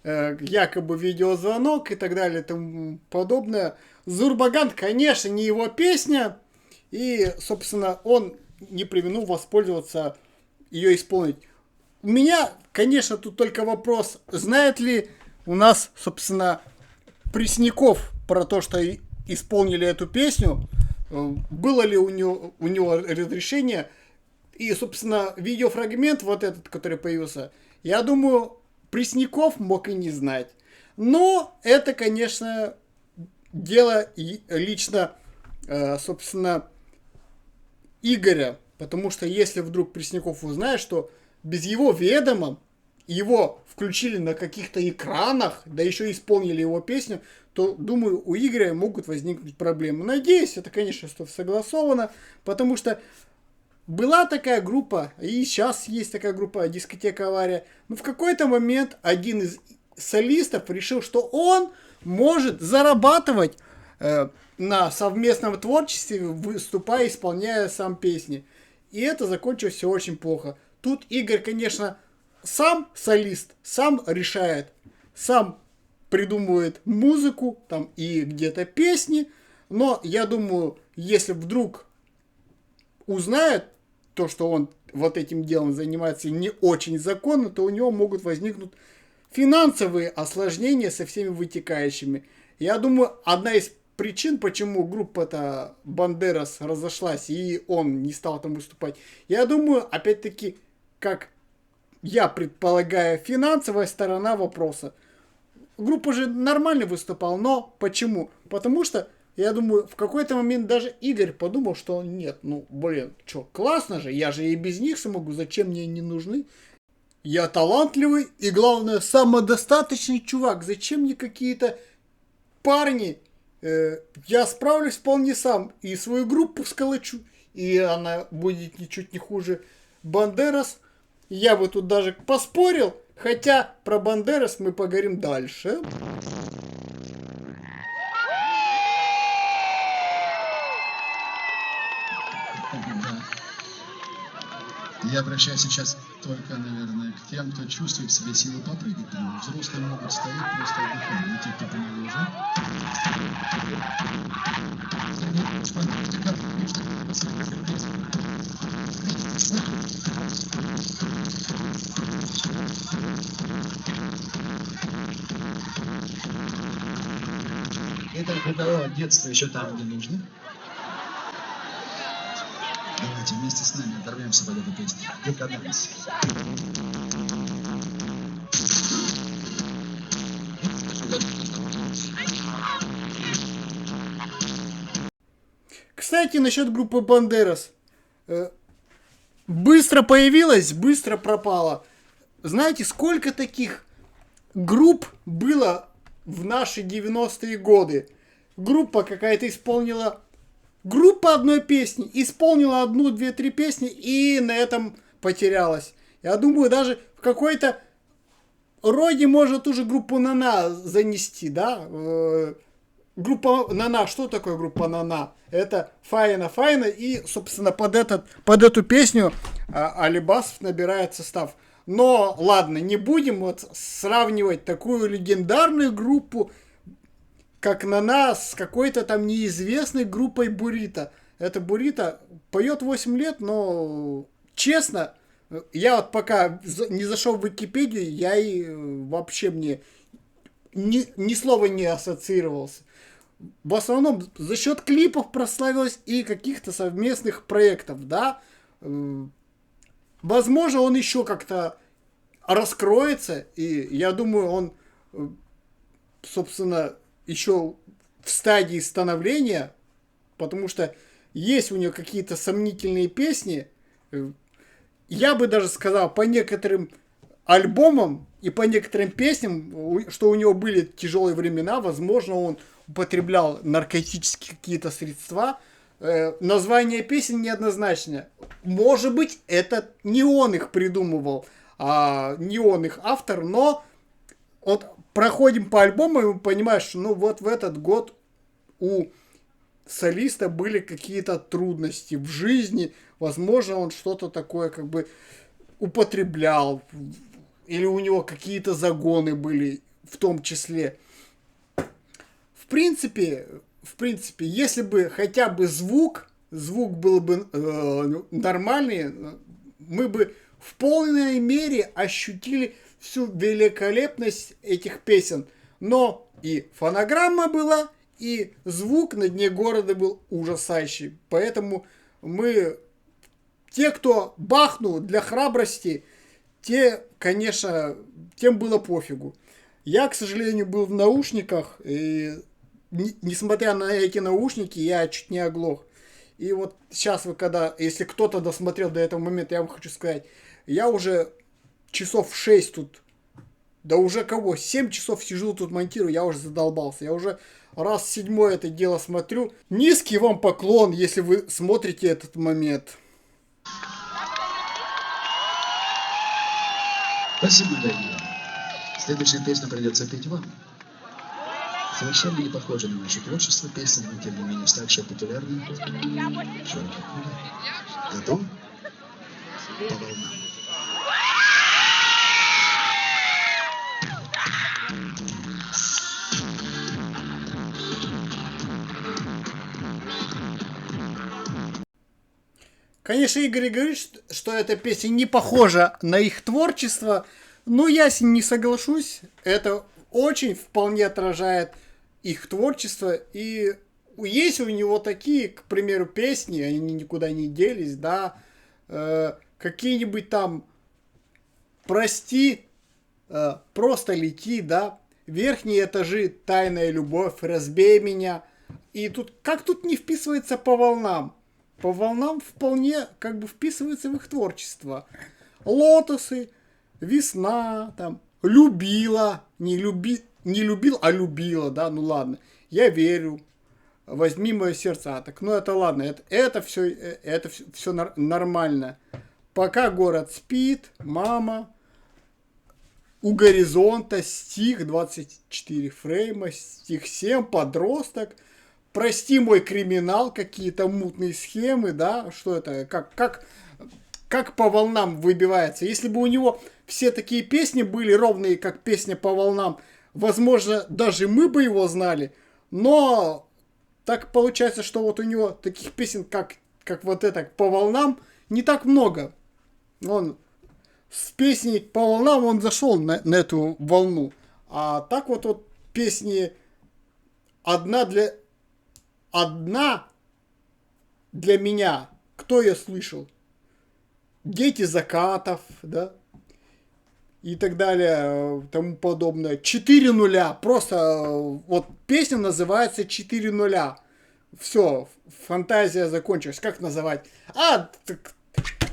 якобы видеозвонок и так далее и тому подобное. Зурбаган, конечно, не его песня, и, собственно, он не преминул воспользоваться ее исполнить. У меня, конечно, тут только вопрос, знает ли у нас, собственно, Пресняков про то, что исполнили эту песню, было ли у него разрешение, и, собственно, видеофрагмент вот этот, который появился, я думаю, Пресняков мог и не знать. Но это, конечно, дело лично, собственно, Игоря. Потому что если вдруг Пресняков узнает, что без его ведома его включили на каких-то экранах, да еще исполнили его песню, то, думаю, у Игоря могут возникнуть проблемы. Надеюсь, это, конечно, что согласовано, потому что была такая группа, и сейчас есть такая группа «Дискотека Авария», но в какой-то момент один из солистов решил, что он может зарабатывать на совместном творчестве, выступая, исполняя сам песни. И это закончилось все очень плохо. Тут Игорь, конечно, сам солист, сам решает, сам придумывает музыку там и где-то песни, но я думаю, если вдруг узнает то, что он вот этим делом занимается не очень законно, то у него могут возникнуть финансовые осложнения со всеми вытекающими. Я думаю, одна из причин, почему группа-то Бандерас разошлась и он не стал там выступать, я думаю, опять-таки, как я предполагаю, финансовая сторона вопроса. Группа же нормально выступала, но почему? Потому что, я думаю, в какой-то момент даже Игорь подумал, что нет, ну, блин, что, классно же, я же и без них смогу, зачем мне они нужны? Я талантливый и, главное, самодостаточный чувак, зачем мне какие-то парни? Я справлюсь вполне сам, и свою группу сколочу, и она будет ничуть не хуже Бандерас. Я бы тут даже поспорил, хотя про Бандерас мы поговорим дальше. Я обращаюсь сейчас только, наверное, к тем, кто чувствует в себе силы попрыгать. Взрослые могут стоять просто отдыхать. Но те, кто поняли уже. Это для того детства еще там, где нужно. Давайте вместе с нами оторвемся под эту песню. Декаданс. Кстати, насчет группы Бандерас. Быстро появилась, быстро пропала. Знаете, сколько таких групп было в наши 90-е годы? Группа какая-то исполнила... Группа одной песни, исполнила одну, две, три песни и на этом потерялась. Я думаю, даже в какой-то роде может уже группу Нана занести, да? Группа Нана, что такое группа Нана? Это Фаина и, собственно, под эту песню Алибасов набирает состав. Но, ладно, не будем вот сравнивать такую легендарную группу, как Нана, с какой-то там неизвестной группой Бурито. Эта Бурито поет 8 лет, но честно, я вот пока не зашел в Википедию, я и вообще мне ни слова не ассоциировался. В основном за счет клипов прославилась и каких-то совместных проектов, да. Возможно, он еще как-то раскроется, и я думаю, он, собственно, еще в стадии становления, потому что есть у него какие-то сомнительные песни. Я бы даже сказал, по некоторым альбомам и по некоторым песням, что у него были тяжелые времена, возможно, он употреблял наркотические какие-то средства. Название песен неоднозначное. Может быть, это не он их придумывал, а не он их автор, но вот проходим по альбому и понимаешь, что ну вот в этот год у солиста были какие-то трудности в жизни, возможно, он что-то такое как бы употреблял, или у него какие-то загоны были в том числе. В принципе, если бы хотя бы звук был бы нормальный, мы бы в полной мере ощутили всю великолепность этих песен. Но и фонограмма была, и звук на дне города был ужасающий. Поэтому те, кто бахнул для храбрости, конечно, тем было пофигу. Я, к сожалению, был в наушниках, и несмотря на эти наушники, я чуть не оглох. И вот сейчас если кто-то досмотрел до этого момента, я вам хочу сказать, я уже часов 6 тут. Да уже кого? 7 часов сижу тут монтирую, я уже задолбался. Я уже раз 7-й это дело смотрю. Низкий вам поклон, если вы смотрите этот момент. Спасибо, дорогие. Следующую песню придется петь вам. Совершенно не похоже на наше творчество песни, но тем не менее ставшая популярной. Готов? По волнам. Конечно, Игорь говорит, что эта песня не похожа на их творчество, но я с ним не соглашусь. Это очень вполне отражает их творчество. И есть у него такие, к примеру, песни, они никуда не делись, да, какие-нибудь там «Прости», «Просто лети», да, «Верхние этажи», «Тайная любовь», «Разбей меня». И тут, как тут не вписывается «По волнам»? По волнам вполне как бы вписывается в их творчество. «Лотосы», «Весна», там, «Любила», не любил, а любила, да, ну ладно. «Я верю», «Возьми мое сердце», так, ну это ладно, это все нормально. «Пока город спит», «Мама», «У горизонта», стих 24 фрейма, стих 7, «Подросток», «Прости мой криминал», какие-то мутные схемы, да, что это, как по волнам выбивается. Если бы у него все такие песни были ровные, как песня «По волнам», возможно, даже мы бы его знали, но так получается, что вот у него таких песен, как вот это «По волнам», не так много. Он с песней «По волнам» он зашел на эту волну. А так вот песни одна для меня, кто я слышал? «Дети закатов», да, и так далее, тому подобное. 4 нуля, просто вот песня называется 4 нуля. Все, фантазия закончилась. Как называть?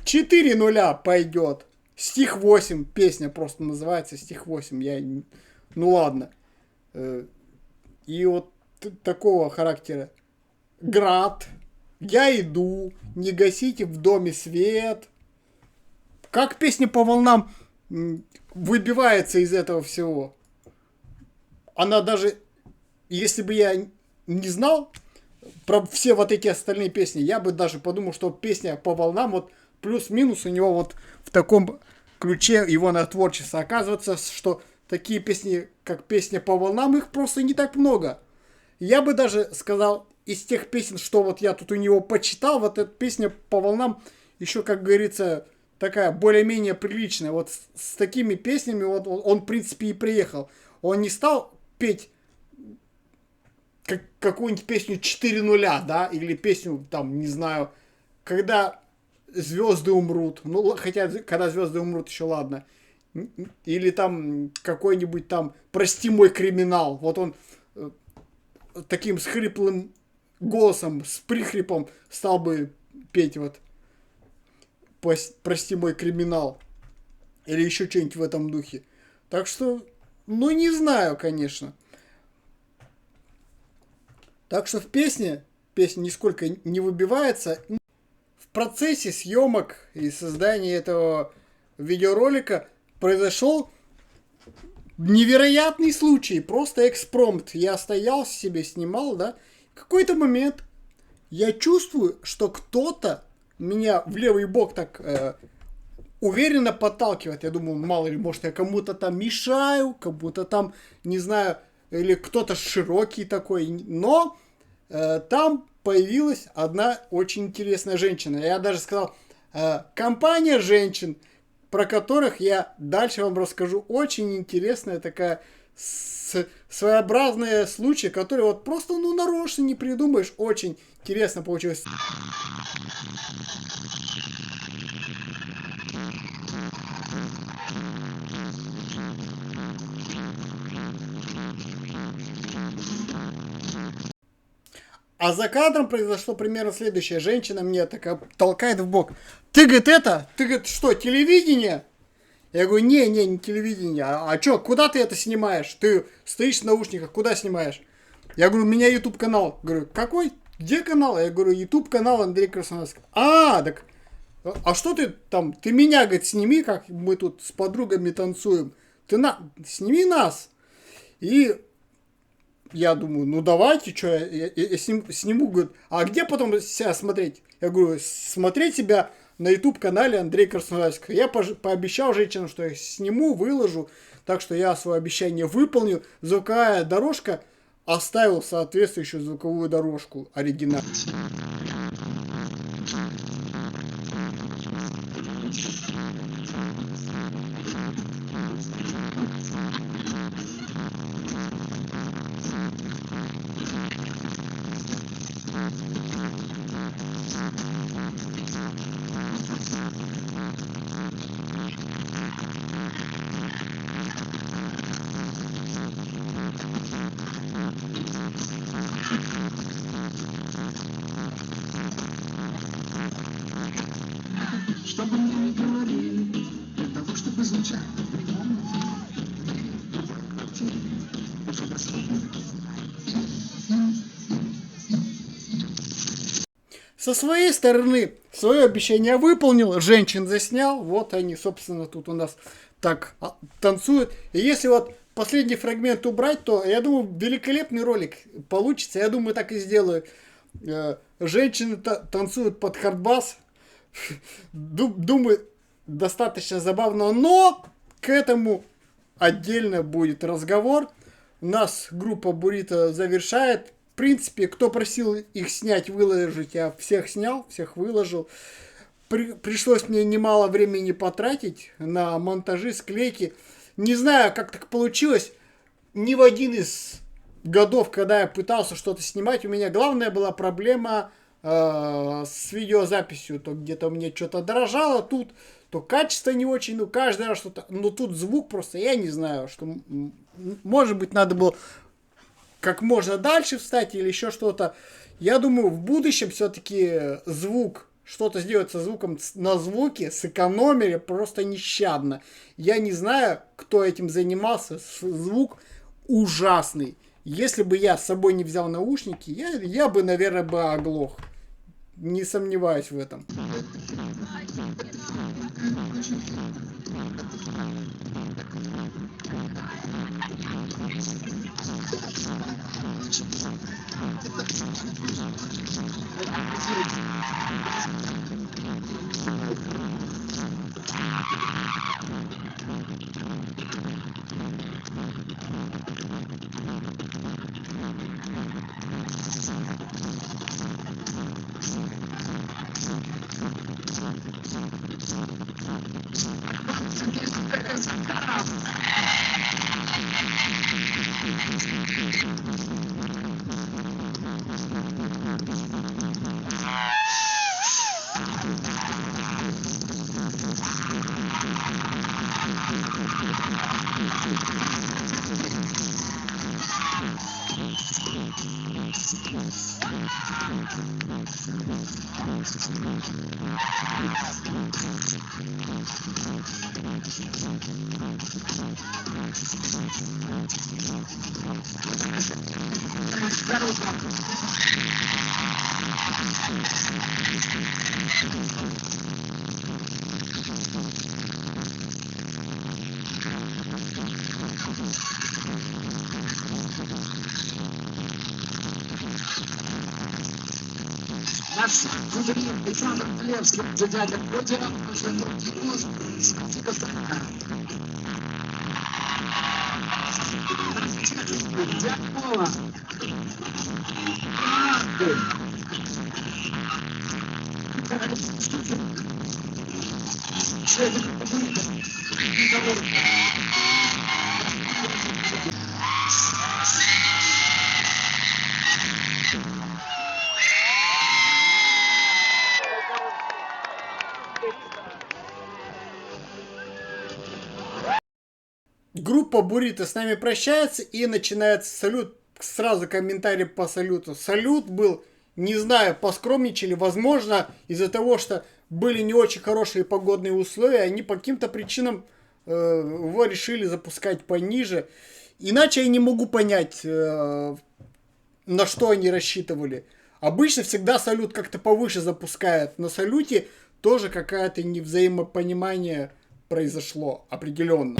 4 нуля пойдет. Стих 8, песня просто называется стих 8. Ну ладно. И вот такого характера. «Град», «Я иду», «Не гасите в доме свет». Как песня «По волнам» выбивается из этого всего? Она даже, если бы я не знал про все вот эти остальные песни, я бы даже подумал, что песня «По волнам» вот плюс-минус у него вот в таком ключе его на творчество. Оказывается, что такие песни, как песня «По волнам», их просто не так много. Я бы даже сказал, из тех песен, что вот я тут у него почитал, вот эта песня «По волнам» еще, как говорится, такая более-менее приличная. Вот с такими песнями вот он, в принципе, и приехал. Он не стал петь какую-нибудь песню 4 нуля, да, или песню, там, не знаю, «Когда звезды умрут». Ну, хотя, «Когда звезды умрут» еще ладно. Или там какой-нибудь там «Прости мой криминал». Вот он таким с хриплым голосом, с прихрипом стал бы петь вот «Прости мой криминал». Или еще что-нибудь в этом духе. Так что, ну не знаю, конечно. Так что в песня нисколько не выбивается. В процессе съемок и создания этого видеоролика произошел невероятный случай. Просто экспромт. Я стоял себе, снимал, да. В какой-то момент я чувствую, что кто-то меня в левый бок так уверенно подталкивает. Я думаю, мало ли, может, я кому-то там мешаю, кому-то там, не знаю, или кто-то широкий такой. Но там появилась одна очень интересная женщина. Я даже сказал, компания женщин, про которых я дальше вам расскажу. Очень интересная такая своеобразные случаи, которые вот просто, ну, нарочно не придумаешь. Очень интересно получилось. А за кадром произошло примерно следующее. Женщина мне такая толкает в бок. Ты, говорит, ты, говорит, что, телевидение? Я говорю, не телевидение. А чё, куда ты это снимаешь? Ты стоишь в наушниках, куда снимаешь? Я говорю, у меня YouTube канал. Говорю, какой? Где канал? Я говорю, YouTube канал Андрей Красноярский. Так, а что ты там? Ты меня, говорит, сними, как мы тут с подругами танцуем. Сними нас. И я думаю, ну давайте, что, я сниму, говорит, а где потом себя смотреть? Я говорю, смотреть себя на YouTube-канале Андрей Красноярский. Я пообещал женщинам, что я сниму, выложу, так что я свое обещание выполню. Звуковая дорожка, оставил соответствующую звуковую дорожку оригинал. Чтобы мы говорили, для того, чтобы звучать по-прямому. Со своей стороны, свое обещание выполнил, женщин заснял, вот они, собственно, тут у нас так танцуют. И если вот последний фрагмент убрать, то, я думаю, великолепный ролик получится, я думаю, так и сделаю. Женщины танцуют под хардбас, думаю, достаточно забавно, но к этому отдельно будет разговор. У нас группа Бурито завершает. В принципе, кто просил их снять, выложить, я всех снял, всех выложил. Пришлось мне немало времени потратить на монтажи, склейки. Не знаю, как так получилось. Ни в один из годов, когда я пытался что-то снимать, у меня главная была проблема с видеозаписью. То где-то у меня что-то дрожало, тут то качество не очень, ну каждый раз что-то. Но тут звук просто, я не знаю, что может быть надо было как можно дальше встать или еще что-то. Я думаю, в будущем все-таки звук, что-то сделать со звуком на звуке, сэкономили просто нещадно. Я не знаю, кто этим занимался. Звук ужасный. Если бы я с собой не взял наушники, я бы, наверное, оглох. Не сомневаюсь в этом. Наш губернатор Александр Левский, дядя Путин, уже Дякова. Группа Бурито с нами прощается и начинается салют. Сразу комментарий по салюту. Салют был, не знаю, поскромничали, возможно, из-за того, что были не очень хорошие погодные условия, они по каким-то причинам его решили запускать пониже. Иначе я не могу понять, на что они рассчитывали. Обычно всегда салют как-то повыше запускает. На салюте тоже какое-то невзаимопонимание произошло определенно.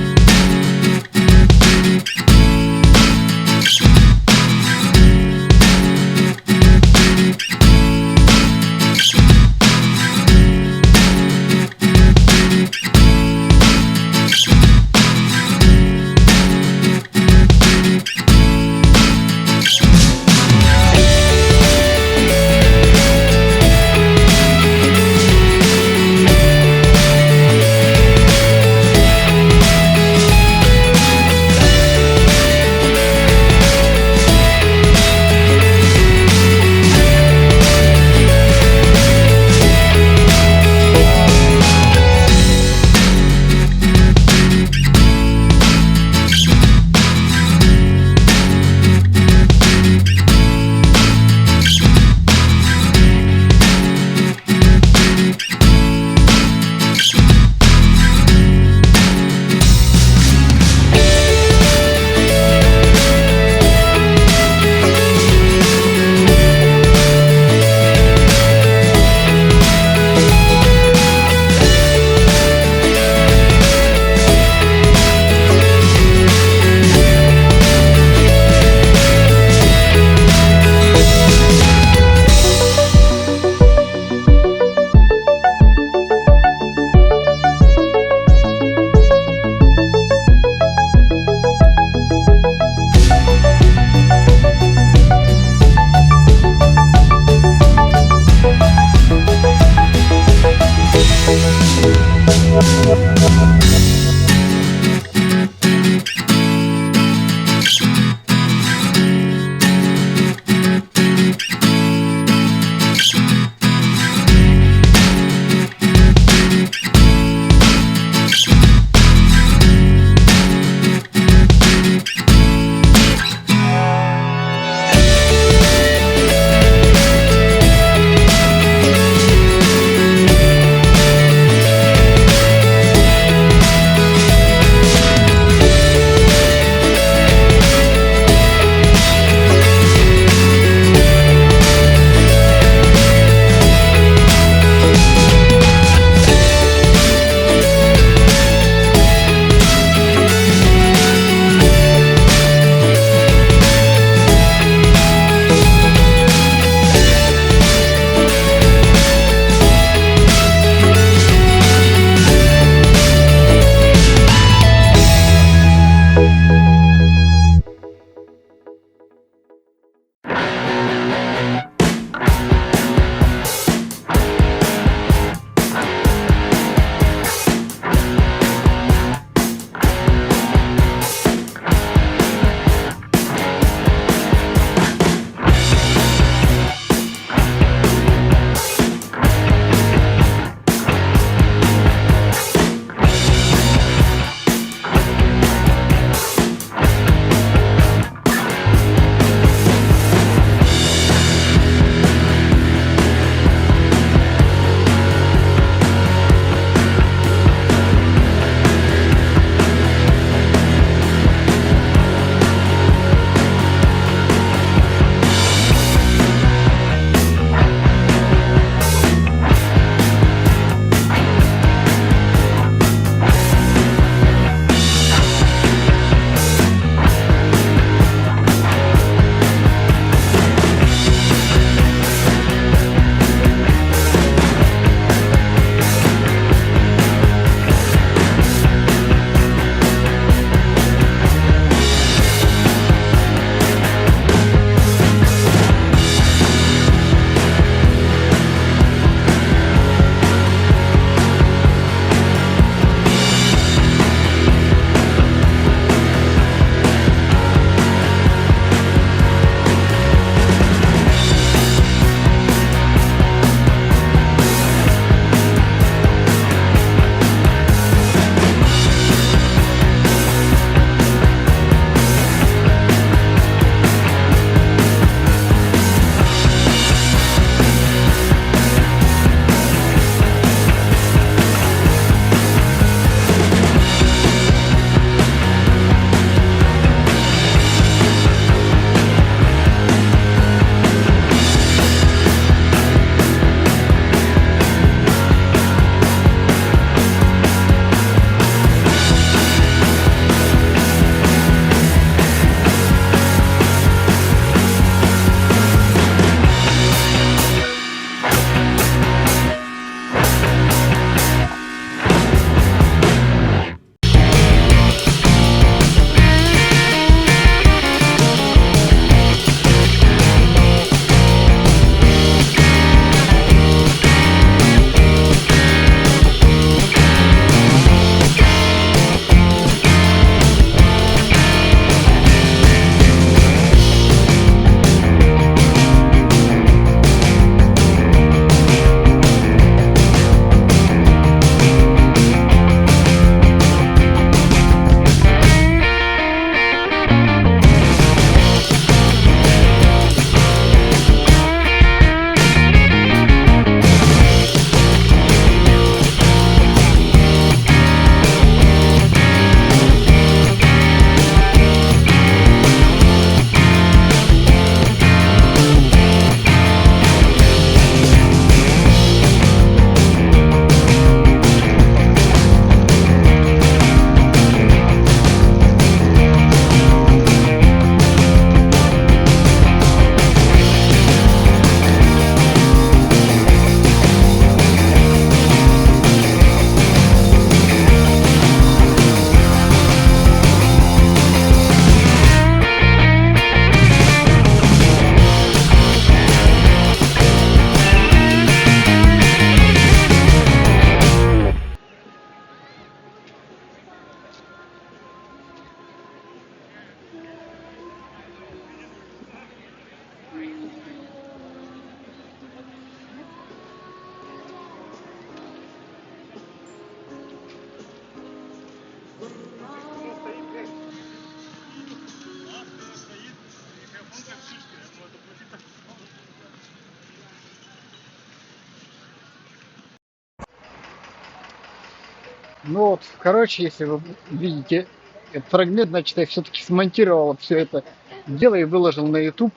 Ну вот, короче, если вы видите этот фрагмент, значит, я все-таки смонтировал все это дело и выложил на YouTube.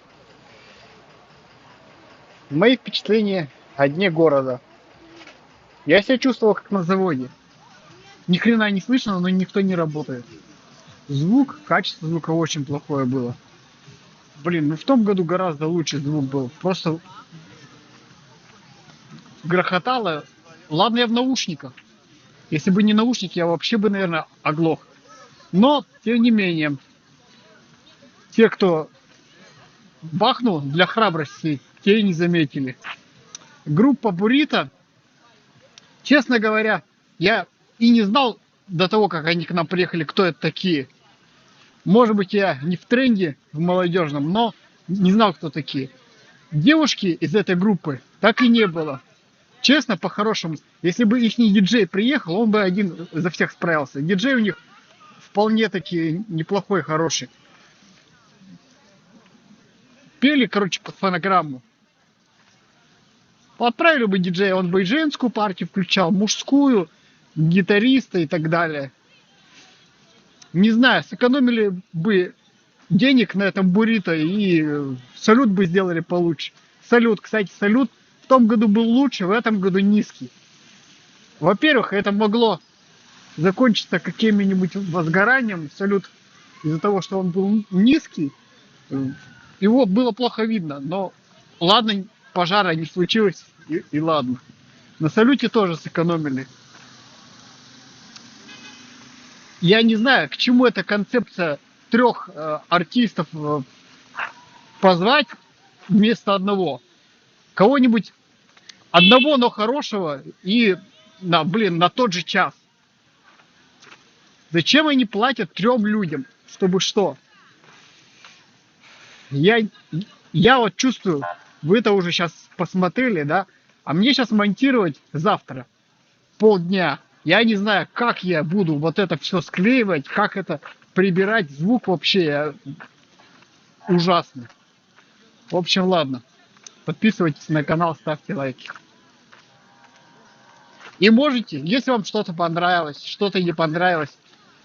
Мои впечатления о дне города. Я себя чувствовал как на заводе. Ни хрена не слышно, но никто не работает. Звук, качество звука очень плохое было. Блин, ну в том году гораздо лучше звук был. Просто грохотало. Ладно, я в наушниках. Если бы не наушники, я вообще бы, наверное, оглох. Но, тем не менее, те, кто бахнул для храбрости, те и не заметили. Группа Бурито, честно говоря, я и не знал до того, как они к нам приехали, кто это такие. Может быть, я не в тренде в молодежном, но не знал, кто такие. Девушки из этой группы так и не было. Честно, по-хорошему, если бы их диджей приехал, он бы один за всех справился. Диджей у них вполне таки неплохой, хороший. Пели, короче, под фонограмму. Отправили бы диджея, он бы и женскую партию включал, мужскую, гитариста и так далее. Не знаю, сэкономили бы денег на этом буррито и салют бы сделали получше. Салют, кстати, салют в том году был лучше, в этом году низкий. Во-первых, это могло закончиться каким-нибудь возгоранием. Салют из-за того, что он был низкий, его было плохо видно. Но ладно, пожара не случилось, и ладно. На салюте тоже сэкономили. Я не знаю, к чему эта концепция трех артистов позвать вместо одного. Кого-нибудь одного, но хорошего и на тот же час. Зачем они платят 3 людям? Чтобы что? Я вот чувствую, вы это уже сейчас посмотрели, да? А мне сейчас монтировать завтра полдня. Я не знаю, как я буду вот это все склеивать, как это прибирать. Звук вообще ужасный. В общем, ладно. Подписывайтесь на канал, ставьте лайки. И можете, если вам что-то понравилось, что-то не понравилось,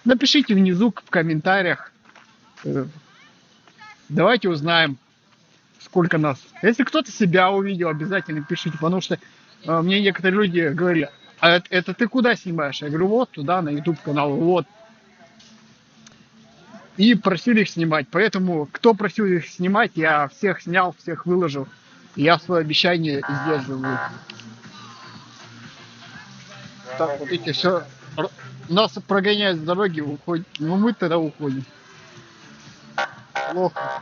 напишите внизу в комментариях. Давайте узнаем, сколько нас. Если кто-то себя увидел, обязательно пишите, потому что мне некоторые люди говорили: а это ты куда снимаешь? Я говорю, вот туда, на YouTube канал, вот. И просили их снимать. Поэтому, кто просил их снимать, я всех снял, всех выложил. Я свое обещание сдерживаю. Так, вот эти все. Нас прогоняют с дороги, уходят. Ну мы тогда уходим. Плохо.